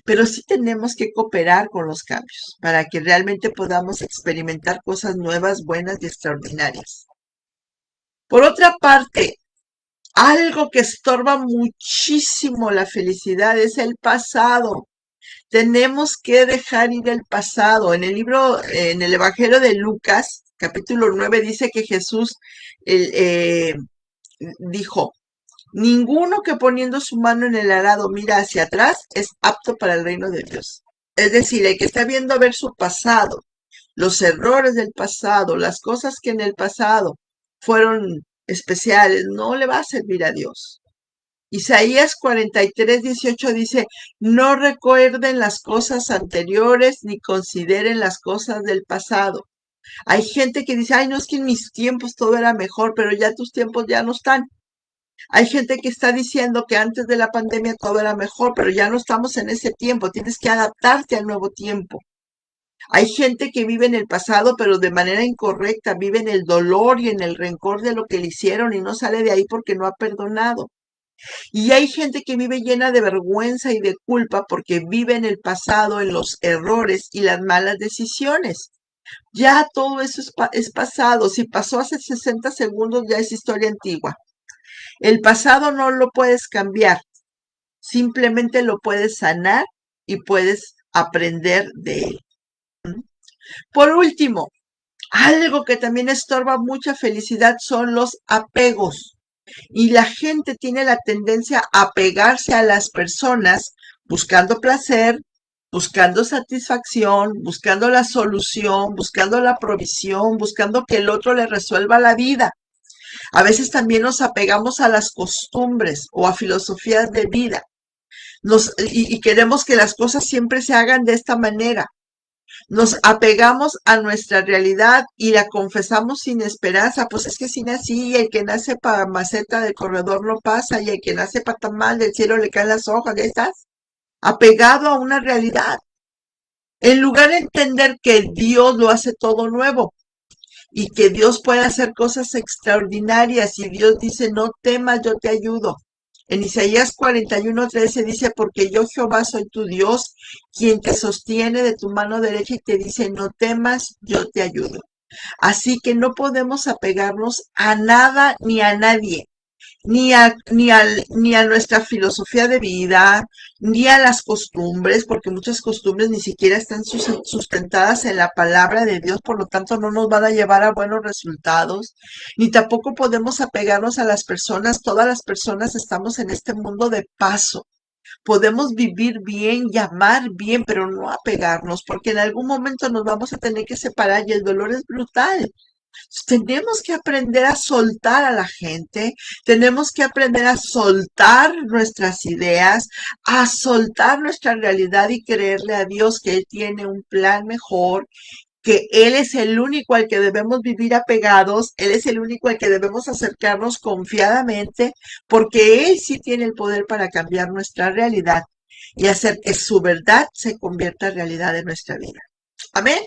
pero sí tenemos que cooperar con los cambios para que realmente podamos experimentar cosas nuevas, buenas y extraordinarias. Por otra parte, algo que estorba muchísimo la felicidad es el pasado. Tenemos que dejar ir el pasado. En el libro, en el Evangelio de Lucas, capítulo 9, dice que Jesús dijo, ninguno que poniendo su mano en el arado mira hacia atrás es apto para el reino de Dios. Es decir, el que está viendo a ver su pasado, los errores del pasado, las cosas que en el pasado fueron especiales, no le va a servir a Dios. Isaías 43:18 dice, no recuerden las cosas anteriores ni consideren las cosas del pasado. Hay gente que dice, ay, no es que en mis tiempos todo era mejor, pero ya tus tiempos ya no están. Hay gente que está diciendo que antes de la pandemia todo era mejor, pero ya no estamos en ese tiempo, tienes que adaptarte al nuevo tiempo. Hay gente que vive en el pasado, pero de manera incorrecta, vive en el dolor y en el rencor de lo que le hicieron y no sale de ahí porque no ha perdonado. Y hay gente que vive llena de vergüenza y de culpa porque vive en el pasado, en los errores y las malas decisiones. Ya todo eso es pasado. Si pasó hace 60 segundos, ya es historia antigua. El pasado no lo puedes cambiar, simplemente lo puedes sanar y puedes aprender de él. Por último, algo que también estorba mucha felicidad son los apegos. Y la gente tiene la tendencia a apegarse a las personas buscando placer, buscando satisfacción, buscando la solución, buscando la provisión, buscando que el otro le resuelva la vida. A veces también nos apegamos a las costumbres o a filosofías de vida. Y queremos que las cosas siempre se hagan de esta manera. Nos apegamos a nuestra realidad y la confesamos sin esperanza. Pues es que si nací y el que nace para maceta del corredor no pasa y el que nace para tamal del cielo le caen las hojas. ¿Ya estás? Apegado a una realidad. En lugar de entender que Dios lo hace todo nuevo y que Dios puede hacer cosas extraordinarias y Dios dice, no temas, yo te ayudo. En Isaías 41:13 dice, porque yo Jehová soy tu Dios, quien te sostiene de tu mano derecha y te dice, no temas, yo te ayudo. Así que no podemos apegarnos a nada ni a nadie, ni a nuestra filosofía de vida, ni a las costumbres, porque muchas costumbres ni siquiera están sustentadas en la palabra de Dios, por lo tanto no nos van a llevar a buenos resultados, ni tampoco podemos apegarnos a las personas. Todas las personas estamos en este mundo de paso. Podemos vivir bien y amar bien, pero no apegarnos, porque en algún momento nos vamos a tener que separar y el dolor es brutal. Tenemos que aprender a soltar a la gente, tenemos que aprender a soltar nuestras ideas, a soltar nuestra realidad y creerle a Dios que Él tiene un plan mejor, que Él es el único al que debemos vivir apegados, Él es el único al que debemos acercarnos confiadamente, porque Él sí tiene el poder para cambiar nuestra realidad y hacer que su verdad se convierta en realidad en nuestra vida. Amén.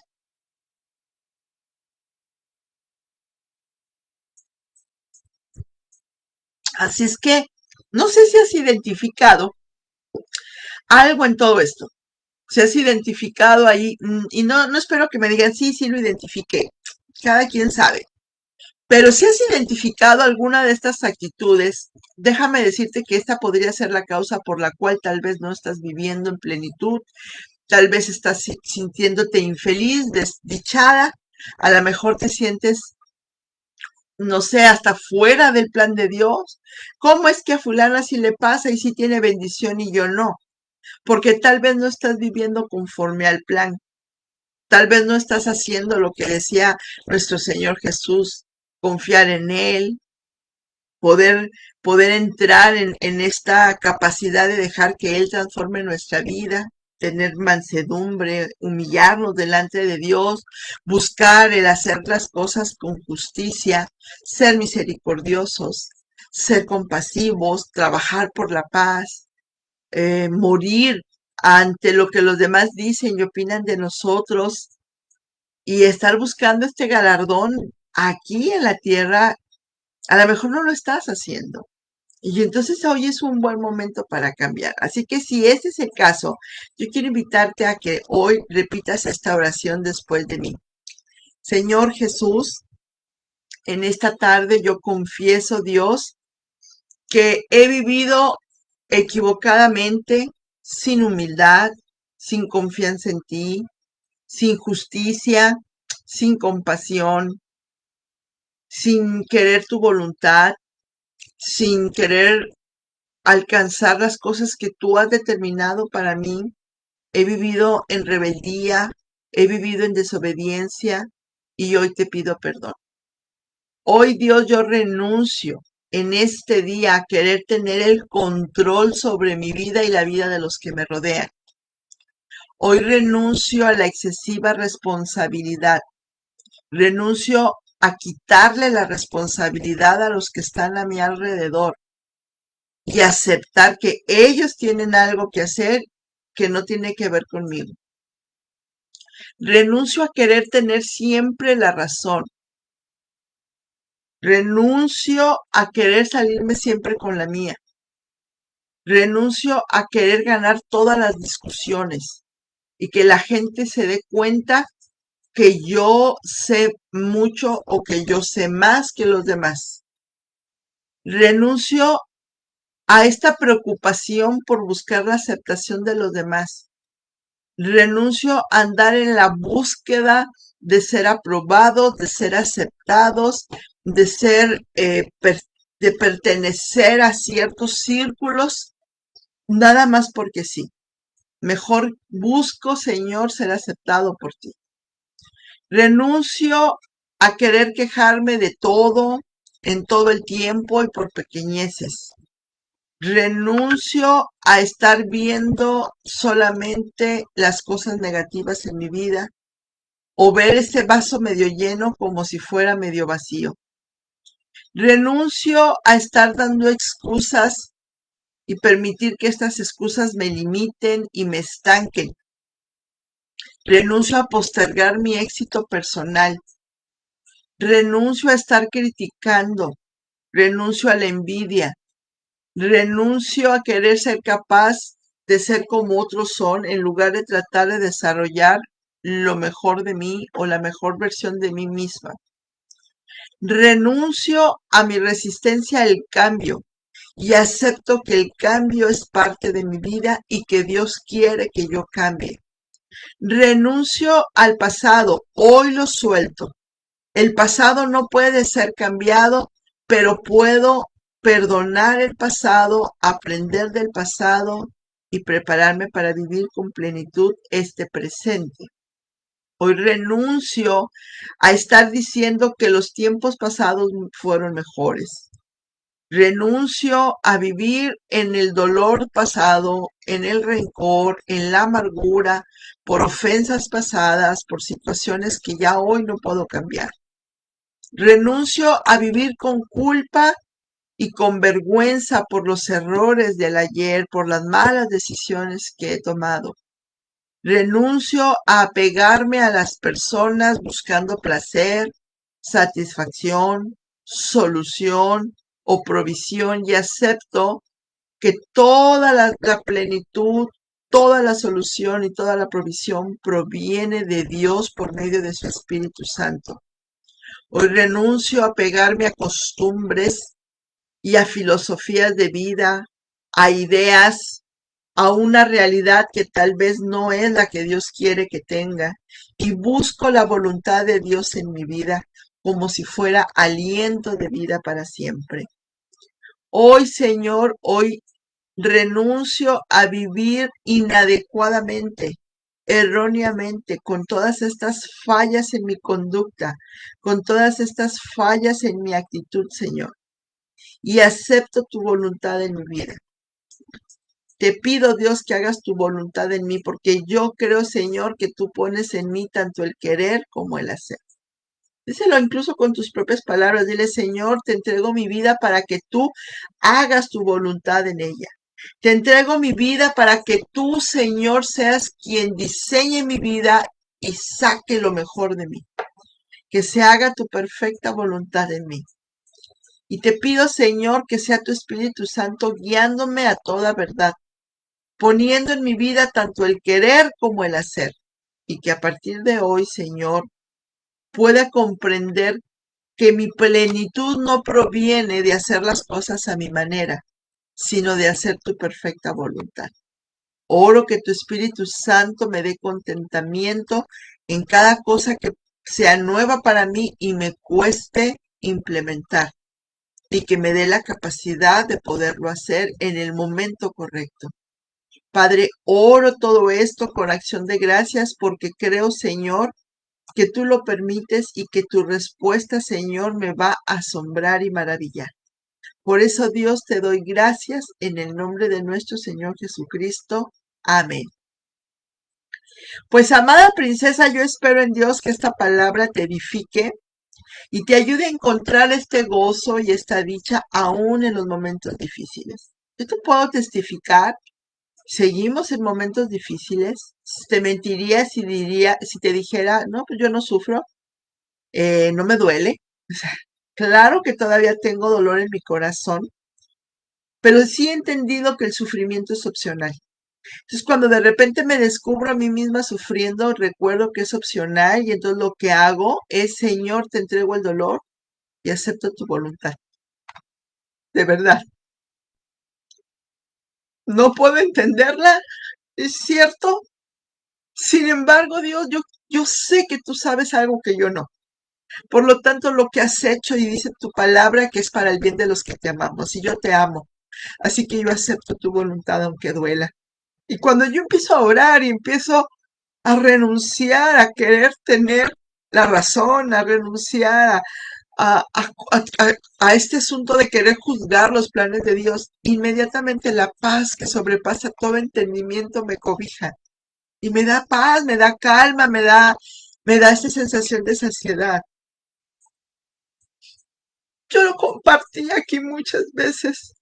Así es que no sé si has identificado algo en todo esto. Si has identificado ahí, y no espero que me digan, sí, sí lo identifiqué. Cada quien sabe. Pero si has identificado alguna de estas actitudes, déjame decirte que esta podría ser la causa por la cual tal vez no estás viviendo en plenitud, tal vez estás sintiéndote infeliz, desdichada, a lo mejor te sientes no sé, hasta fuera del plan de Dios. ¿Cómo es que a fulana sí le pasa y sí tiene bendición y yo no? Porque tal vez no estás viviendo conforme al plan. Tal vez no estás haciendo lo que decía nuestro Señor Jesús, confiar en Él, poder, poder entrar en esta capacidad de dejar que Él transforme nuestra vida, tener mansedumbre, humillarnos delante de Dios, buscar el hacer las cosas con justicia, ser misericordiosos, ser compasivos, trabajar por la paz, morir ante lo que los demás dicen y opinan de nosotros y estar buscando este galardón aquí en la tierra, a lo mejor no lo estás haciendo. Y entonces hoy es un buen momento para cambiar. Así que si ese es el caso, yo quiero invitarte a que hoy repitas esta oración después de mí. Señor Jesús, en esta tarde yo confieso, Dios, que he vivido equivocadamente, sin humildad, sin confianza en ti, sin justicia, sin compasión, sin querer tu voluntad, sin querer alcanzar las cosas que tú has determinado para mí. He vivido en rebeldía, he vivido en desobediencia y hoy te pido perdón. Hoy, Dios, yo renuncio en este día a querer tener el control sobre mi vida y la vida de los que me rodean. Hoy renuncio a la excesiva responsabilidad. Renuncio a quitarle la responsabilidad a los que están a mi alrededor y aceptar que ellos tienen algo que hacer que no tiene que ver conmigo. Renuncio a querer tener siempre la razón. Renuncio a querer salirme siempre con la mía. Renuncio a querer ganar todas las discusiones y que la gente se dé cuenta que yo sé mucho o que yo sé más que los demás. Renuncio a esta preocupación por buscar la aceptación de los demás. Renuncio a andar en la búsqueda de ser aprobados, de ser aceptados, de de pertenecer a ciertos círculos, nada más porque sí. Mejor busco, Señor, ser aceptado por ti. Renuncio a querer quejarme de todo, en todo el tiempo y por pequeñeces. Renuncio a estar viendo solamente las cosas negativas en mi vida o ver ese vaso medio lleno como si fuera medio vacío. Renuncio a estar dando excusas y permitir que estas excusas me limiten y me estanquen. Renuncio a postergar mi éxito personal. Renuncio a estar criticando. Renuncio a la envidia. Renuncio a querer ser capaz de ser como otros son en lugar de tratar de desarrollar lo mejor de mí o la mejor versión de mí misma. Renuncio a mi resistencia al cambio y acepto que el cambio es parte de mi vida y que Dios quiere que yo cambie. Renuncio al pasado, hoy lo suelto. El pasado no puede ser cambiado, pero puedo perdonar el pasado, aprender del pasado y prepararme para vivir con plenitud este presente. Hoy renuncio a estar diciendo que los tiempos pasados fueron mejores. Renuncio a vivir en el dolor pasado, en el rencor, en la amargura, por ofensas pasadas, por situaciones que ya hoy no puedo cambiar. Renuncio a vivir con culpa y con vergüenza por los errores del ayer, por las malas decisiones que he tomado. Renuncio a apegarme a las personas buscando placer, satisfacción, solución o provisión y acepto que toda la plenitud, toda la solución y toda la provisión proviene de Dios por medio de su Espíritu Santo. Hoy renuncio a pegarme a costumbres y a filosofías de vida, a ideas, a una realidad que tal vez no es la que Dios quiere que tenga y busco la voluntad de Dios en mi vida como si fuera aliento de vida para siempre. Hoy, Señor, hoy renuncio a vivir inadecuadamente, erróneamente, con todas estas fallas en mi conducta, con todas estas fallas en mi actitud, Señor, y acepto tu voluntad en mi vida. Te pido, Dios, que hagas tu voluntad en mí, porque yo creo, Señor, que tú pones en mí tanto el querer como el hacer. Díselo incluso con tus propias palabras. Dile, Señor, te entrego mi vida para que tú hagas tu voluntad en ella. Te entrego mi vida para que tú, Señor, seas quien diseñe mi vida y saque lo mejor de mí. Que se haga tu perfecta voluntad en mí. Y te pido, Señor, que sea tu Espíritu Santo guiándome a toda verdad, poniendo en mi vida tanto el querer como el hacer. Y que a partir de hoy, Señor, pueda comprender que mi plenitud no proviene de hacer las cosas a mi manera, sino de hacer tu perfecta voluntad. Oro que tu Espíritu Santo me dé contentamiento en cada cosa que sea nueva para mí y me cueste implementar, y que me dé la capacidad de poderlo hacer en el momento correcto. Padre, oro todo esto con acción de gracias porque creo, Señor, que tú lo permites y que tu respuesta, Señor, me va a asombrar y maravillar. Por eso, Dios, te doy gracias en el nombre de nuestro Señor Jesucristo. Amén. Pues, amada princesa, yo espero en Dios que esta palabra te edifique y te ayude a encontrar este gozo y esta dicha aún en los momentos difíciles. Yo te puedo testificar, seguimos en momentos difíciles. Te mentiría si te dijera, no, pues yo no sufro, no me duele. O sea, claro que todavía tengo dolor en mi corazón, pero sí he entendido que el sufrimiento es opcional. Entonces, cuando de repente me descubro a mí misma sufriendo, recuerdo que es opcional y entonces lo que hago es, Señor, te entrego el dolor y acepto tu voluntad. De verdad, no puedo entenderla, es cierto. Sin embargo, Dios, yo sé que tú sabes algo que yo no. Por lo tanto, lo que has hecho y dice tu palabra que es para el bien de los que te amamos y yo te amo. Así que yo acepto tu voluntad aunque duela. Y cuando yo empiezo a orar y empiezo a renunciar a querer tener la razón, a renunciar a este asunto de querer juzgar los planes de Dios, inmediatamente la paz que sobrepasa todo entendimiento me cobija y me da paz, me da calma, me da esta sensación de saciedad. Yo lo compartí aquí muchas veces.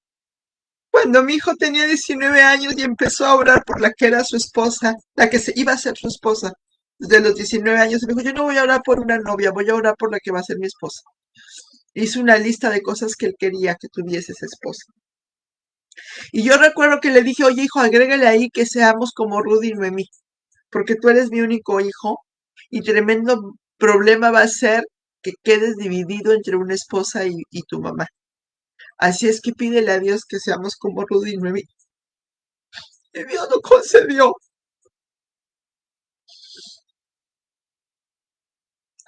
Cuando mi hijo tenía 19 años y empezó a orar por la que era su esposa, la que se iba a ser su esposa, desde los 19 años, me dijo, yo no voy a orar por una novia, voy a orar por la que va a ser mi esposa. Hizo una lista de cosas que él quería que tuviese esa esposa. Y yo recuerdo que le dije, oye hijo, agrégale ahí que seamos como Rudy y Noemí, porque tú eres mi único hijo y tremendo problema va a ser que quedes dividido entre una esposa y tu mamá. Así es que pídele a Dios que seamos como Rudy y Noemí. Y Dios lo concedió.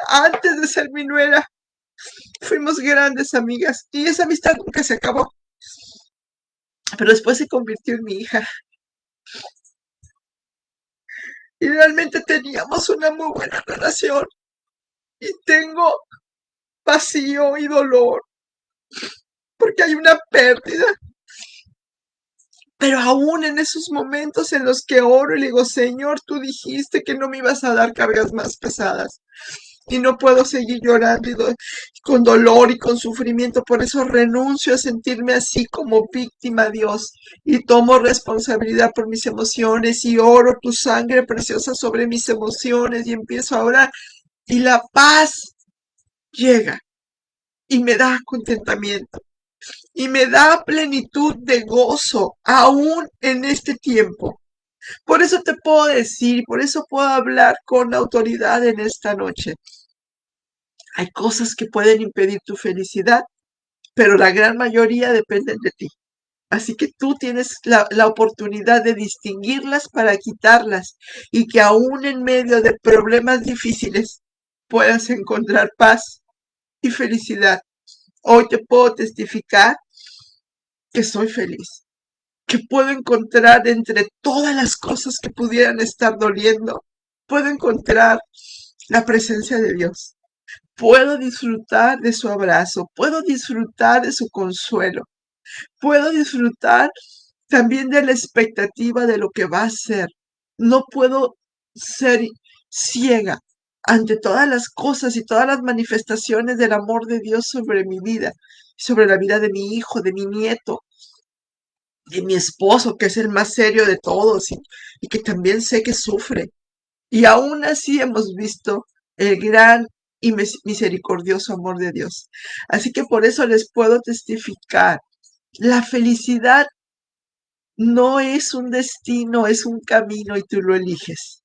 Antes de ser mi nuera, fuimos grandes amigas y esa amistad nunca se acabó. Pero después se convirtió en mi hija. Y realmente teníamos una muy buena relación. Y tengo vacío y dolor porque hay una pérdida. Pero aún en esos momentos en los que oro y le digo, Señor, tú dijiste que no me ibas a dar cargas más pesadas. Y no puedo seguir llorando con dolor y con sufrimiento. Por eso renuncio a sentirme así como víctima, Dios, y tomo responsabilidad por mis emociones y oro tu sangre preciosa sobre mis emociones y empiezo a orar. Y la paz llega y me da contentamiento y me da plenitud de gozo aún en este tiempo. Por eso te puedo decir, por eso puedo hablar con autoridad en esta noche. Hay cosas que pueden impedir tu felicidad, pero la gran mayoría dependen de ti. Así que tú tienes la oportunidad de distinguirlas para quitarlas y que aún en medio de problemas difíciles puedas encontrar paz y felicidad. Hoy te puedo testificar que soy feliz, que puedo encontrar entre todas las cosas que pudieran estar doliendo, puedo encontrar la presencia de Dios. Puedo disfrutar de su abrazo, puedo disfrutar de su consuelo, puedo disfrutar también de la expectativa de lo que va a ser. No puedo ser ciega ante todas las cosas y todas las manifestaciones del amor de Dios sobre mi vida, sobre la vida de mi hijo, de mi nieto, de mi esposo, que es el más serio de todos y que también sé que sufre. Y aún así hemos visto el gran y misericordioso amor de Dios. Así que por eso les puedo testificar, la felicidad no es un destino, es un camino y tú lo eliges.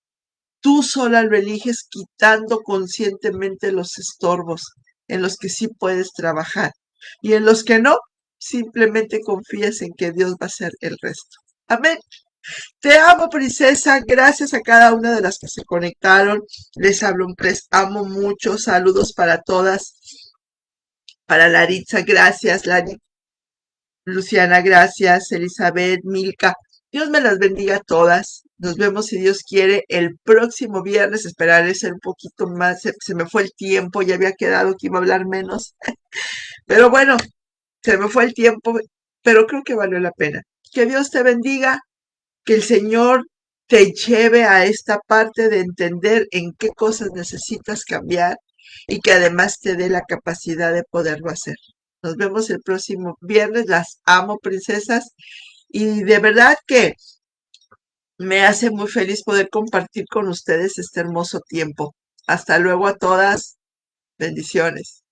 Tú sola lo eliges quitando conscientemente los estorbos en los que sí puedes trabajar y en los que no, simplemente confías en que Dios va a hacer el resto. Amén. Te amo, princesa. Gracias a cada una de las que se conectaron. Les amo mucho. Saludos para todas. Para Laritza, gracias. Luciana, gracias. Elizabeth, Milka. Dios me las bendiga a todas. Nos vemos si Dios quiere el próximo viernes. Esperaré ser un poquito más. Se me fue el tiempo. Ya había quedado que iba a hablar menos. Pero bueno, se me fue el tiempo. Pero creo que valió la pena. Que Dios te bendiga. Que el Señor te lleve a esta parte de entender en qué cosas necesitas cambiar y que además te dé la capacidad de poderlo hacer. Nos vemos el próximo viernes. Las amo, princesas. Y de verdad que me hace muy feliz poder compartir con ustedes este hermoso tiempo. Hasta luego a todas. Bendiciones.